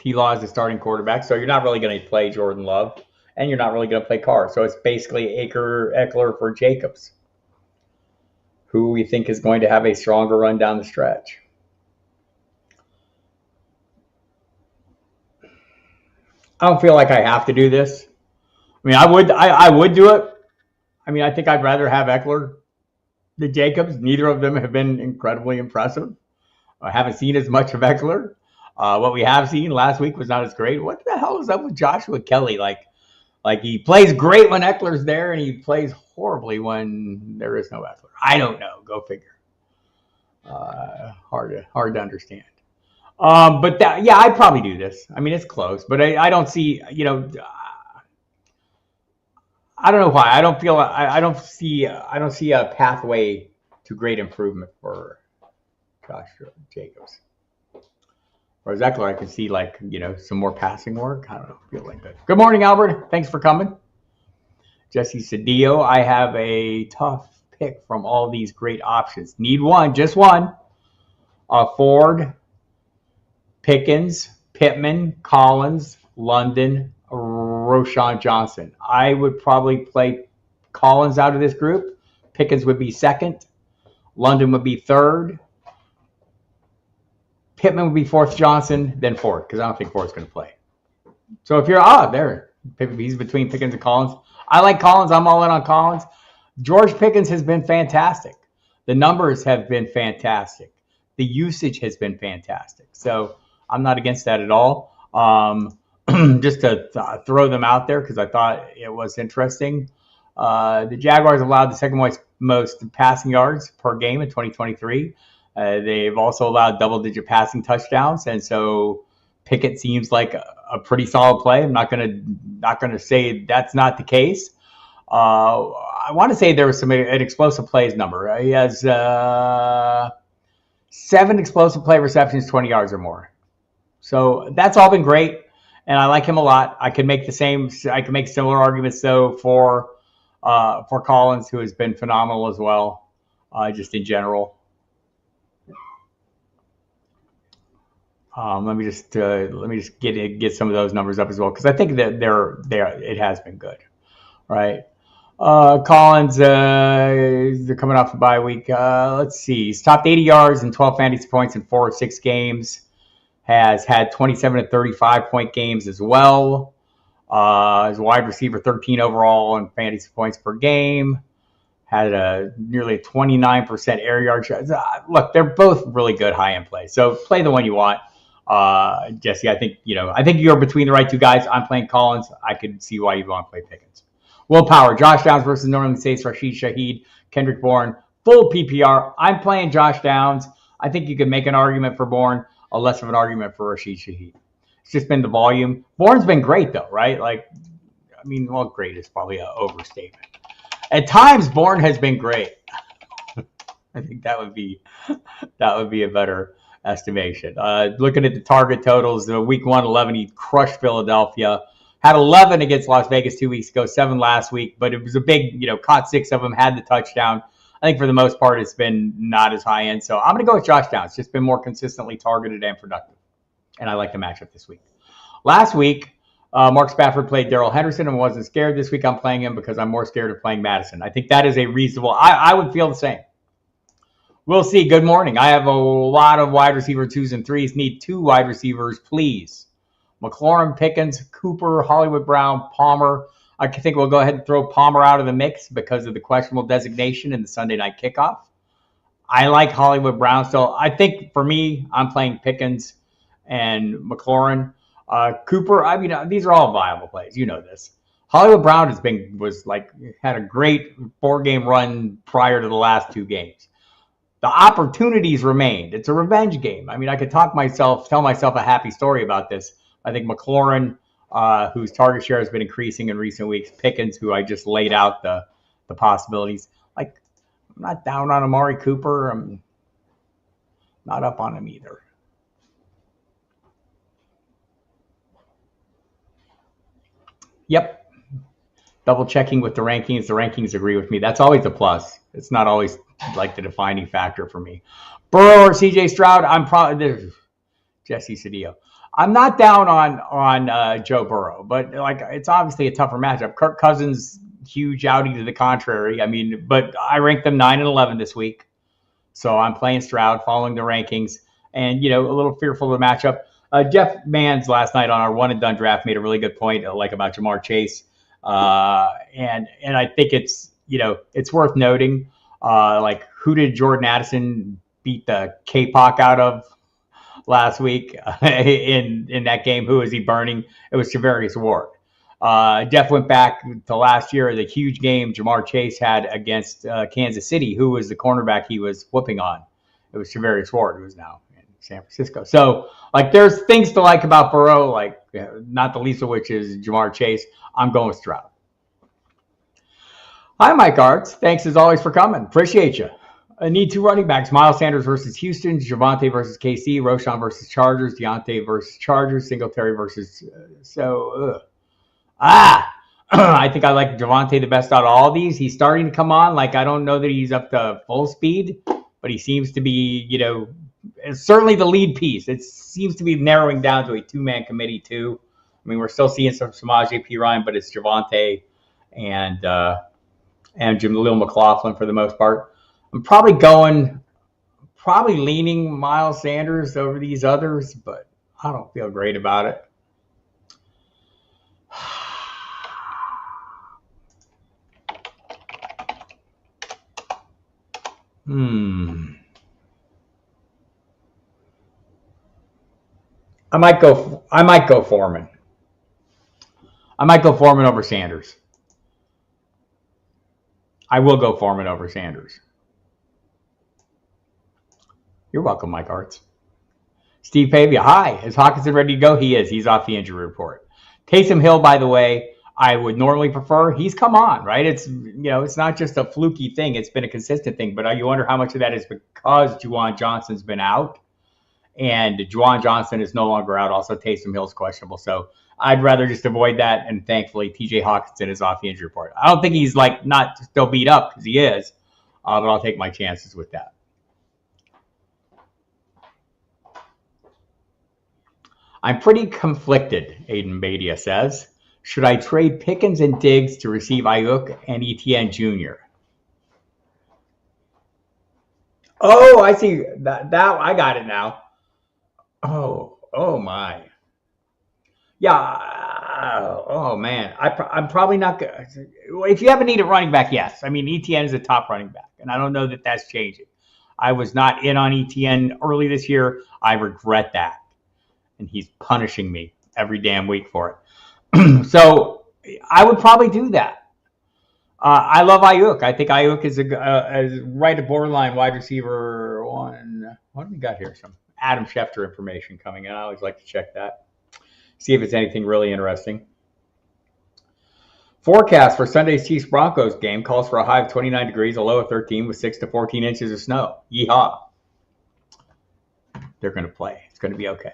T-Law is the starting quarterback, so you're not really going to play Jordan Love. And you're not really going to play Carr. So it's basically Eckler for Jacobs, who we think is going to have a stronger run down the stretch. I don't feel like I have to do this. I mean, I would do it. I mean, I think I'd rather have Eckler than Jacobs. Neither of them have been incredibly impressive. I haven't seen as much of Eckler. What we have seen last week was not as great. What the hell is up with Joshua Kelly? Like he plays great when Eckler's there, and he plays horribly when there is no Eckler. I don't know. Go figure. Hard to understand. But I'd probably do this. I mean, it's close, but I don't see. I don't know why. I don't see a pathway to great improvement for Joshua Jacobs. Whereas Eckler, I can see some more passing work. I don't know. Feel like that. Good morning, Albert. Thanks for coming. Jesse Cedillo. I have a tough pick from all these great options. Need one, just one. Ford, Pickens, Pittman, Collins, London, Roschon Johnson. I would probably play Collins out of this group. Pickens would be second. London would be third. Pittman would be fourth. Johnson, then fourth, because I don't think fourth's going to play. So if you're, there, he's between Pickens and Collins. I like Collins. I'm all in on Collins. George Pickens has been fantastic. The numbers have been fantastic. The usage has been fantastic. So I'm not against that at all. Just to throw them out there because I thought it was interesting. The Jaguars allowed the second most passing yards per game in 2023. They've also allowed double-digit passing touchdowns, and so Pickett seems like a pretty solid play. I'm not gonna say that's not the case. I want to say there was an explosive plays number. He has 7 explosive play receptions, 20 yards or more. So that's all been great, and I like him a lot. I can make similar arguments though for Collins, who has been phenomenal as well, just in general. Let me just get some of those numbers up as well because I think that it has been good, right? Collins, they're coming off a bye week. Let's see, he's topped 80 yards and 12 fantasy points in 4 of 6 games. Has had 27 to 35 point games as well. As a wide receiver, 13 overall in fantasy points per game. Had nearly a 29% air yard share. Look, they're both really good high-end plays. So play the one you want. Jesse, I think you're between the right two guys. I'm playing Collins. I could see why you'd want to play Pickens. Willpower, Josh Downs versus New Orleans Saints, Rashid Shaheed, Kendrick Bourne, full PPR. I'm playing Josh Downs. I think you could make an argument for Bourne, a less of an argument for Rashid Shaheed. It's just been the volume. Bourne's been great though, right? Great is probably an overstatement. At times, Bourne has been great. I think that would be a better estimation. Looking at the target totals, the week 1, 11, he crushed Philadelphia. Had 11 against Las Vegas 2 weeks ago, 7 last week, but it was a big, caught 6 of them, had the touchdown. I think for the most part, it's been not as high end. So I'm going to go with Josh Downs. It's just been more consistently targeted and productive. And I like the matchup this week. Last week, Mark Spafford played Darrell Henderson and wasn't scared. This week I'm playing him because I'm more scared of playing Madison. I think that is a reasonable. I would feel the same. We'll see. Good morning. I have a lot of wide receiver 2s and 3s. Need 2 wide receivers, please. McLaurin, Pickens, Cooper, Hollywood Brown, Palmer. I think we'll go ahead and throw Palmer out of the mix because of the questionable designation in the Sunday night kickoff. I like Hollywood Brown still. I think for me, I'm playing Pickens and McLaurin. Cooper, these are all viable plays. You know this. Hollywood Brown had a great 4-game run prior to the last 2 games. The opportunities remained. It's a revenge game. I could tell myself a happy story about this. I think McLaurin, whose target share has been increasing in recent weeks, Pickens, who I just laid out the possibilities. I'm not down on Amari Cooper. I'm not up on him either. Yep. Double checking with the rankings. The rankings agree with me. That's always a plus. It's not always the defining factor for me. Burrow or CJ Stroud, I'm probably Jesse Cedillo. I'm not down on Joe Burrow, but it's obviously a tougher matchup. Kirk Cousins, huge outing to the contrary. But I ranked them 9 and 11 this week. So I'm playing Stroud, following the rankings, and a little fearful of the matchup. Jeff Manns last night on our one and done draft made a really good point, about Jamar Chase, and I think it's worth noting, who did Jordan Addison beat the K-Pock out of last week in that game? Who is he burning? It was Javarius Ward. Jeff went back to last year, the huge game Jamar Chase had against Kansas City. Who was the cornerback he was whooping on? It was Javarius Ward, who is now in San Francisco. So, there's things to like about Burrow, not the least of which is Jamar Chase. I'm going with Stroud. Hi, Mike Arts. Thanks as always for coming. Appreciate you. I need 2 running backs. Miles Sanders versus Houston, Javonte versus KC, Roschon versus Chargers, Deontay versus Chargers, Singletary versus I think I like Javonte the best out of all these. He's starting to come on. I don't know that he's up to full speed, but he seems to be, It's certainly the lead piece. It seems to be narrowing down to a two-man committee too. I mean, we're still seeing some Samaje Perine, but it's Javonte and Jaleel McLaughlin for the most part. I'm probably leaning Miles Sanders over these others, but I don't feel great about it. I might go Foreman. I might go Foreman over Sanders. I will go Foreman over Sanders. You're welcome, Mike Arts. Steve Pavia, hi. Is Hawkinson ready to go? He is. He's off the injury report. Taysom Hill, by the way, I would normally prefer. He's come on, right? It's it's not just a fluky thing. It's been a consistent thing. But you wonder how much of that is because Juwan Johnson's been out. And Juwan Johnson is no longer out. Also, Taysom Hill's questionable. So I'd rather just avoid that. And thankfully, TJ Hawkinson is off the injury report. I don't think he's not still beat up because he is. But I'll take my chances with that. I'm pretty conflicted, Aiden Badia says. Should I trade Pickens and Diggs to receive Ayuk and Etienne Jr.? Oh, I see. That I got it now. Oh my. Yeah. Oh man. I'm probably not good. If you have a need at running back, yes. I mean, Etienne is a top running back, and I don't know that that's changing. I was not in on Etienne early this year. I regret that. And he's punishing me every damn week for it. So I would probably do that. I love Ayuk. I think Ayuk is right at borderline wide receiver one. What do we got here? Some Adam Schefter information coming in. I always like to check that. See if it's anything really interesting. Forecast for Sunday's Chiefs-Broncos game calls for a high of 29 degrees, a low of 13 with 6 to 14 inches of snow. Yeehaw. They're going to play. It's going to be okay.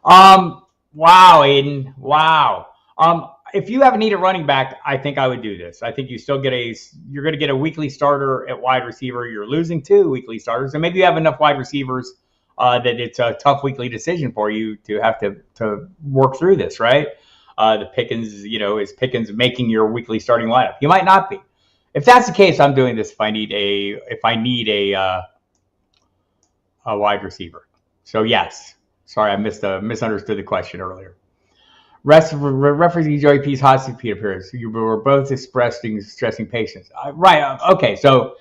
Wow, Aiden. Wow. If you have a need at running back, I think I would do this. I think you still you're going to get a weekly starter at wide receiver. You're losing 2 weekly starters, and maybe you have enough wide receivers that it's a tough weekly decision for you to have to work through this, right? The Pickens, is Pickens making your weekly starting lineup? He might not be. If that's the case, I'm doing this if I need a wide receiver. So yes. Sorry, I misunderstood the question earlier. Referencing Joey P's hot seat appearance, you were both stressing patience. Right. Okay. So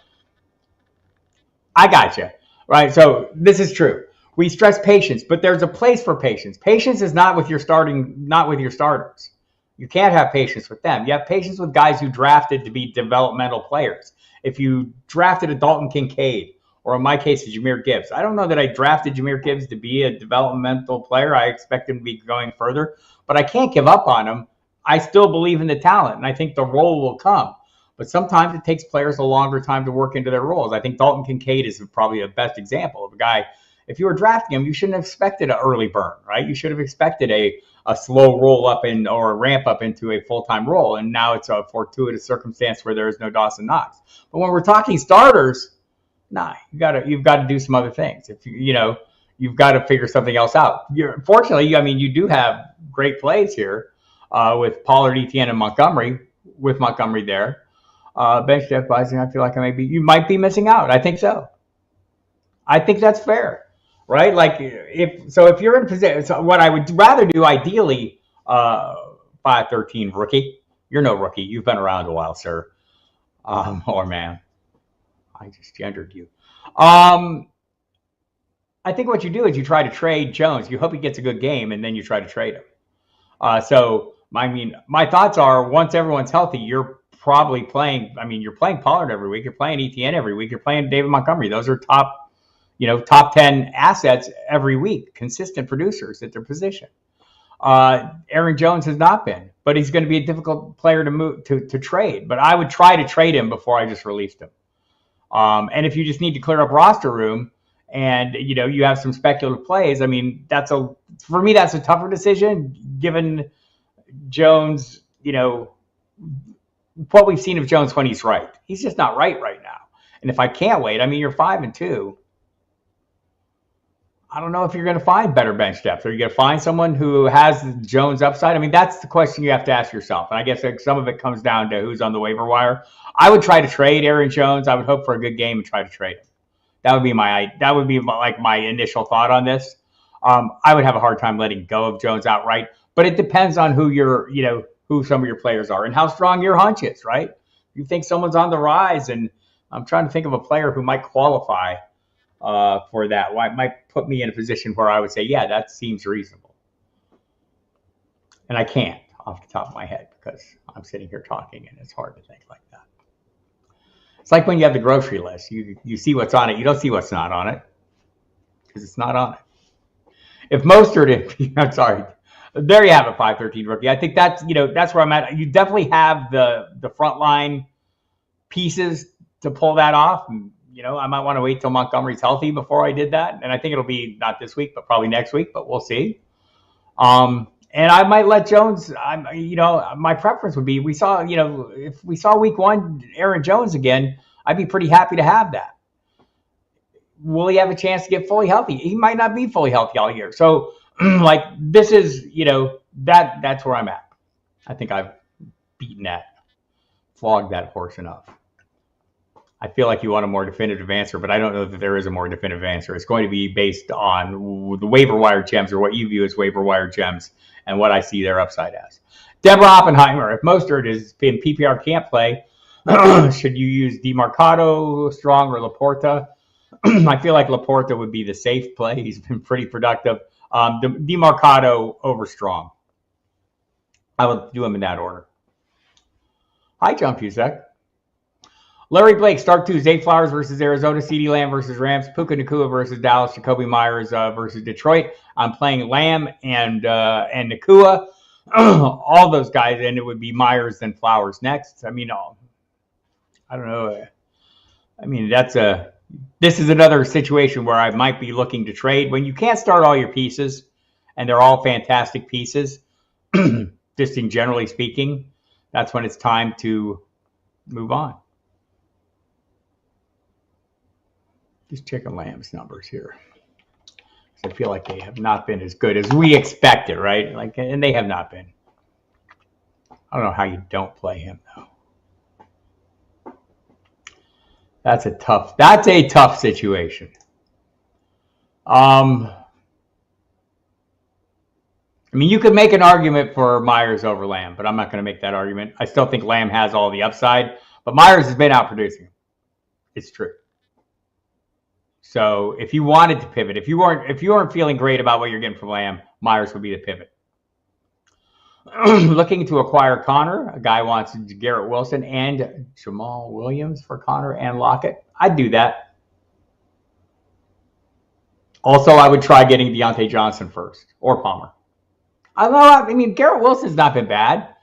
I gotcha. Right. So this is true. We stress patience, but there's a place for patience. Patience is not with your starters. You can't have patience with them. You have patience with guys who drafted to be developmental players. If you drafted a Dalton Kincaid, or in my case, Jahmyr Gibbs. I don't know that I drafted Jahmyr Gibbs to be a developmental player. I expect him to be going further, but I can't give up on him. I still believe in the talent, and I think the role will come. But sometimes it takes players a longer time to work into their roles. I think Dalton Kincaid is probably the best example of a guy. If you were drafting him, you shouldn't have expected an early burn, right? You should have expected a slow roll up or a ramp up into a full-time role, and now it's a fortuitous circumstance where there is no Dawson Knox. But when we're talking starters, nah, you've got to do some other things. If you've got to figure something else out. Fortunately, I mean, you do have great plays here with Pollard, Etienne, and Montgomery. With Montgomery there, bench depth wise, I feel like you might be missing out. I think so. I think that's fair, right? Like if you're in position, so what I would rather do ideally, 513 rookie. You're no rookie. You've been around a while, sir, or man. I just gendered you. I think what you do is you try to trade Jones. You hope he gets a good game, and then you try to trade him. So, my thoughts are once everyone's healthy, you're probably playing. I mean, you're playing Pollard every week. You're playing Etienne every week. You're playing David Montgomery. Those are top 10 assets every week, consistent producers at their position. Aaron Jones has not been, but he's going to be a difficult player to move to trade. But I would try to trade him before I just released him. And if you just need to clear up roster room and, you have some speculative plays, I mean, for me, that's a tougher decision given Jones, what we've seen of Jones when he's right. He's just not right now. And if I can't wait, I mean, you're 5-2. I don't know if you're going to find better bench depth. Are you going to find someone who has Jones upside? I mean, that's the question you have to ask yourself. And I guess some of it comes down to who's on the waiver wire. I would try to trade Aaron Jones. I would hope for a good game and try to trade him. That would be my initial thought on this. I would have a hard time letting go of Jones outright, but it depends on who some of your players are and how strong your hunch is, right? You think someone's on the rise, and I'm trying to think of a player who might qualify for that. Well, it might put me in a position where I would say, yeah, that seems reasonable. And I can't off the top of my head because I'm sitting here talking and it's hard to think like that. It's like when you have the grocery list. You see what's on it. You don't see what's not on it because it's not on it. If Mostert, I'm sorry, there you have a 513 rookie. I think that's where I'm at. You definitely have the front line pieces to pull that off. I might want to wait till Montgomery's healthy before I did that. And I think it'll be not this week, but probably next week, but we'll see. And I might let Jones, my preference would be, if we saw week 1, Aaron Jones again, I'd be pretty happy to have that. Will he have a chance to get fully healthy? He might not be fully healthy all year. So this is, that's where I'm at. I think I've flogged that horse enough. I feel like you want a more definitive answer, but I don't know that there is a more definitive answer. It's going to be based on the waiver wire gems, or what you view as waiver wire gems, and what I see their upside as. Deborah Oppenheimer, if Mostert is in PPR can't play, should you use DeMarcado, Strong, or Laporta? I feel like Laporta would be the safe play. He's been pretty productive. DeMarcado over Strong. I would do him in that order. Hi, John Fusek. Larry Blake, start Tuesday. Flowers versus Arizona, CeeDee Lamb versus Rams, Puka Nacua versus Dallas, Jacoby Myers versus Detroit. I'm playing Lamb and Nacua. All those guys, and it would be Myers then Flowers next. I mean, I don't know. I mean, this is another situation where I might be looking to trade when you can't start all your pieces, and they're all fantastic pieces. Just in generally speaking, that's when it's time to move on. Just checking Lamb's numbers here. I feel like they have not been as good as we expected, right? And they have not been. I don't know how you don't play him though. That's a tough situation. I mean, you could make an argument for Myers over Lamb, but I'm not going to make that argument. I still think Lamb has all the upside, but Myers has been outproducing him. It's true. So if you wanted to pivot, if you weren't feeling great about what you're getting from Lamb, Myers would be the pivot. Looking to acquire Connor. A guy wants Garrett Wilson and Jamal Williams for Connor and Lockett. I'd do that. Also, I would try getting Deontay Johnson first, or Palmer. I mean, Garrett Wilson's not been bad.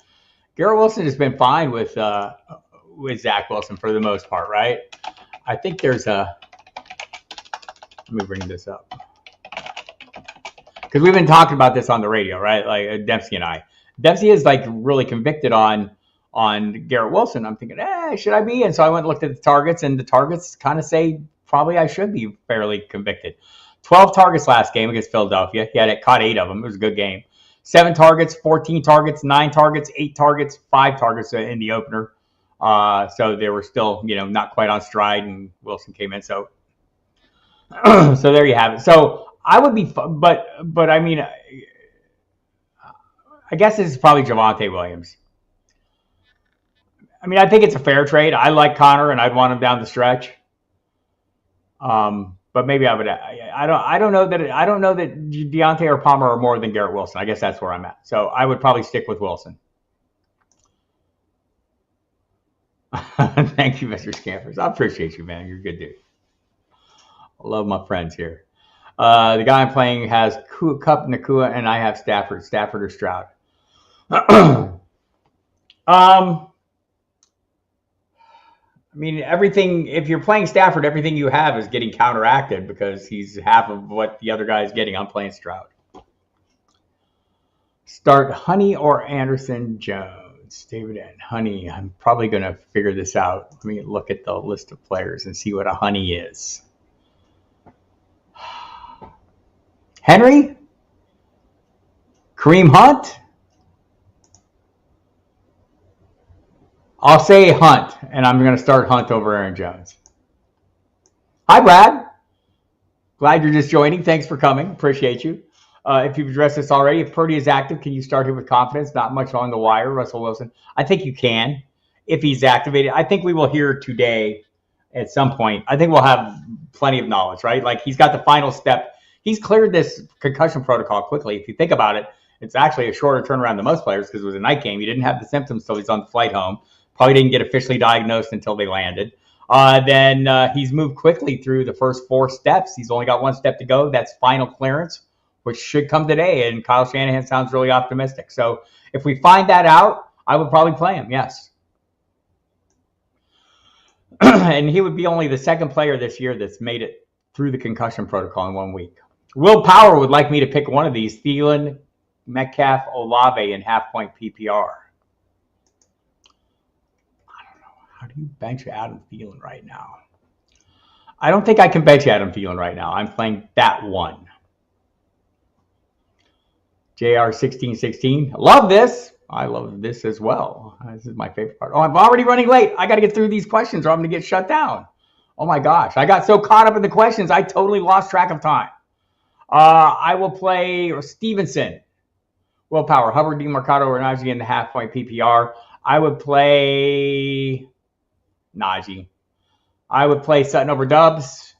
Garrett Wilson has been fine with Zach Wilson for the most part, right? I think there's a... Let me bring this up. Because we've been talking about this on the radio, right? Like Dempsey and I. Dempsey is like really convicted on Garrett Wilson. I'm thinking, should I be? And so I went and looked at the targets, and the targets kind of say probably I should be fairly convicted. 12 targets last game against Philadelphia. He caught 8 of them. It was a good game. 7 targets, 14 targets, 9 targets, 8 targets, 5 targets in the opener. So they were still, not quite on stride, and Wilson came in. So there you have it. So I would be, but I mean, I guess this is probably Javonte Williams. I mean, I think it's a fair trade. I like Connor, and I'd want him down the stretch. But maybe I would. I don't know that Deontay or Palmer are more than Garrett Wilson. I guess that's where I'm at. So I would probably stick with Wilson. Thank you, Mr. Scampers. I appreciate you, man. You're a good dude. I love my friends here. The guy I'm playing has Kupp, Nacua, and I have Stafford. Stafford or Stroud. I mean, everything. If you're playing Stafford, everything you have is getting counteracted because he's half of what the other guy is getting. I'm playing Stroud. Start Honey or Anderson Jones. David and Honey. I'm probably going to figure this out. Let me look at the list of players and see what a Honey is. Henry? Kareem Hunt? I'll say Hunt, and I'm going to start Hunt over Aaron Jones. Hi, Brad. Glad you're just joining. Thanks for coming. Appreciate you. If you've addressed this already, if Purdy is active, can you start him with confidence? Not much on the wire. Russell Wilson. I think you can if he's activated. I think we will hear today at some point. I think we'll have plenty of knowledge, right? Like he's got the final step. He's cleared this concussion protocol quickly. If you think about it, it's actually a shorter turnaround than most players because it was a night game. He didn't have the symptoms until he's on the flight home. Probably didn't get officially diagnosed until they landed. Then he's moved quickly through the first 4 steps. He's only got 1 step to go. That's final clearance, which should come today. And Kyle Shanahan sounds really optimistic. So if we find that out, I would probably play him, yes. And he would be only the 2nd player this year that's made it through the concussion protocol in 1 week. Will Power would like me to pick one of these, Thielen, Metcalf, Olave in half-point PPR. How do you bench Adam Thielen right now? I don't think I can bench Adam Thielen right now. I'm playing that one. JR1616. Love this. I love this as well. This is my favorite part. Oh, I'm already running late. I got to get through these questions or I'm going to get shut down. Oh my gosh. I got so caught up in the questions, I totally lost track of time. I will play Stevenson. Willpower. Hubbard, DeMarcado, or Najee in the half-point PPR. I would play Najee. I would play Sutton over Dubs.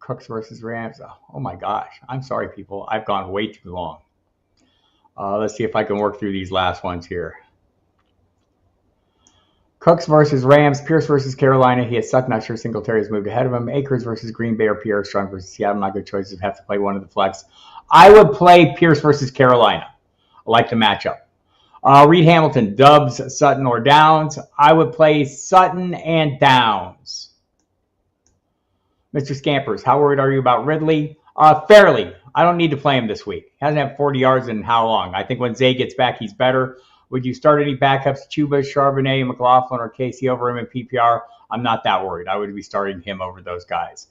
Cooks versus Rams. Oh my gosh. I'm sorry, people. I've gone way too long. Let's see if I can work through these last ones here. Cooks versus Rams. Pierce versus Carolina. He has Sutton. Not sure Singletary has moved ahead of him. Akers versus Green Bay or Pierre Strong versus Seattle. Not good choices. Have to play one of the flex. I would play Pierce versus Carolina. I like the matchup. Reed Hamilton, Dubs, Sutton, or Downs. I would play Sutton and Downs. Mr. Scampers, how worried are you about Ridley? Fairly. I don't need to play him this week. He hasn't had 40 yards in how long? I think when Zay gets back, he's better. Would you start any backups, Chuba, Charbonnet, McLaughlin, or Casey over him in PPR? I'm not that worried. I would be starting him over those guys.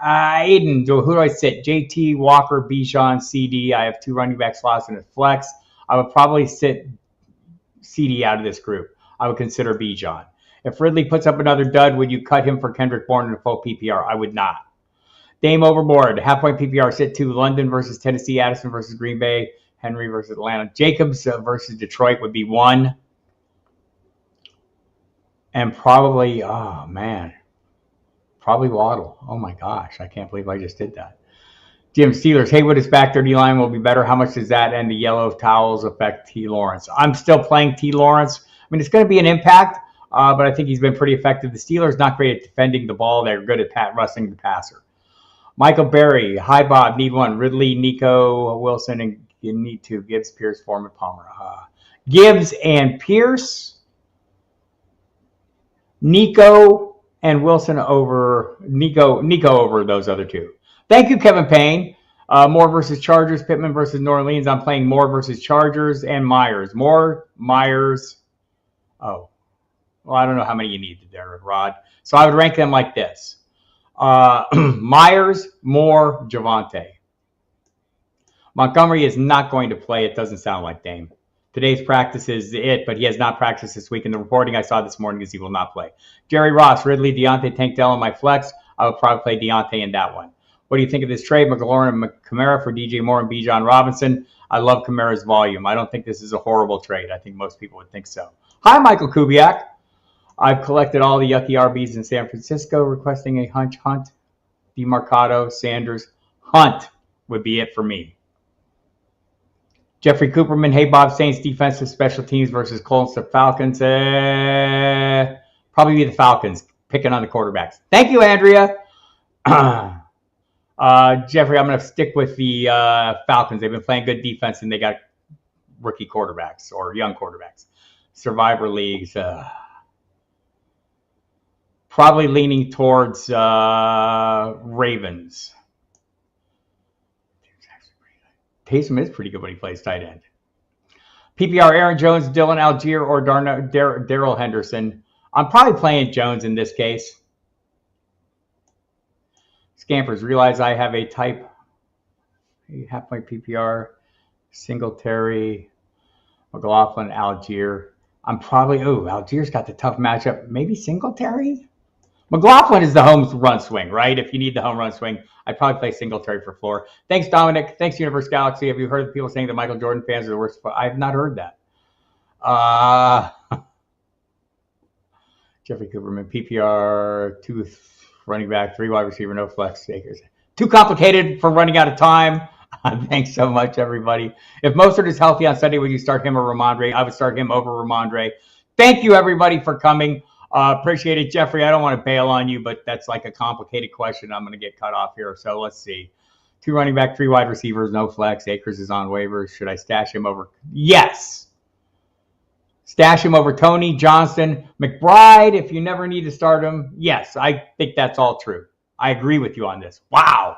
Aiden, who do I sit? JT, Walker, Bijan, CD. I have 2 running back slots in a flex. I would probably sit CD out of this group. I would consider Bijan. If Ridley puts up another dud, would you cut him for Kendrick Bourne in a full PPR? I would not. Dame overboard. Half-point PPR sit 2. London versus Tennessee. Addison versus Green Bay. Henry versus Atlanta. Jacobs versus Detroit would be 1. And probably, oh man, probably Waddle. Oh my gosh, I can't believe I just did that. Jim Steelers, Haywood is back. 30 line will be better. How much does that and the yellow towels affect T. Lawrence? I'm still playing T. Lawrence. I mean, it's going to be an impact, but I think he's been pretty effective. The Steelers not great at defending the ball. They're good at rushing the passer. Michael Berry, hi Bob, need 1. Ridley, Nico, Wilson, and you need 2. Gibbs, Pierce, Foreman, Palmer. Gibbs and Pierce. Nico and Wilson over Nico over those other 2. Thank you, Kevin Payne. Moore versus Chargers, Pittman versus New Orleans. I'm playing Moore versus Chargers and Myers. Moore, Myers. Oh, well, I don't know how many you need there, Rod. So I would rank them like this. Myers, Moore, Javonte. Montgomery is not going to play. It doesn't sound like Dame. Today's practice is it, but he has not practiced this week. And the reporting I saw this morning is he will not play. Jerry Ross, Ridley, Deontay, Tank Dell in my flex. I would probably play Deontay in that one. What do you think of this trade? McLaurin and Kamara for DJ Moore and Bijan Robinson. I love Kamara's volume. I don't think this is a horrible trade. I think most people would think so. Hi, Michael Kubiak. I've collected all the yucky RBs in San Francisco, requesting a Hunt. DeMarcado, Sanders, Hunt would be it for me. Jeffrey Cooperman, hey Bob, Saints defensive special teams versus Colts or Falcons. Probably be the Falcons, picking on the quarterbacks. Thank you, Andrea. Jeffrey, I'm going to stick with the Falcons. They've been playing good defense, and they got rookie quarterbacks or young quarterbacks. Survivor leagues. Probably leaning towards Ravens. Taysom is pretty good when he plays tight end. PPR, Aaron Jones, Dylan Algier, or Darrell Henderson. I'm probably playing Jones in this case. Scampers, realize I have a type half-point PPR, Singletary, McLaughlin, Algier. Algier's got the tough matchup. Maybe Singletary? McLaughlin is the home run swing, right? If you need the home run swing, I'd probably play Singletary for floor. Thanks, Dominic. Thanks, Universe Galaxy. Have you heard of people saying that Michael Jordan fans are the worst? I have not heard that. Jeffrey Cooperman, PPR, 2 running back, 3 wide receiver, no flex. Too complicated for running out of time. Thanks so much, everybody. If Mostert is healthy on Sunday, would you start him or Ramondre? I would start him over Ramondre. Thank you, everybody, for coming. Appreciate it, Jeffrey. I don't want to bail on you, but that's like a complicated question. I'm going to get cut off here. So let's see. 2 running back, 3 wide receivers, no flex. Akers is on waivers. Should I stash him over? Yes. Stash him over Tony, Johnston, McBride. If you never need to start him, yes, I think that's all true. I agree with you on this. Wow.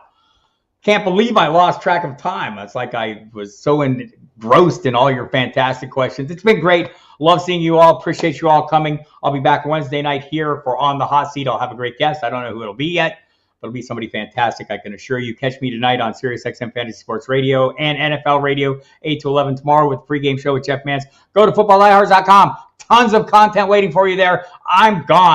Can't believe I lost track of time. It's like I was so engrossed in all your fantastic questions. It's been great. Love seeing you all. Appreciate you all coming. I'll be back Wednesday night here for On the Hot Seat. I'll have a great guest. I don't know who it'll be yet, but it'll be somebody fantastic, I can assure you. Catch me tonight on SiriusXM Fantasy Sports Radio and NFL Radio, 8 to 11 tomorrow with the pregame show with Jeff Mance. Go to FootballDiehards.com. Tons of content waiting for you there. I'm gone.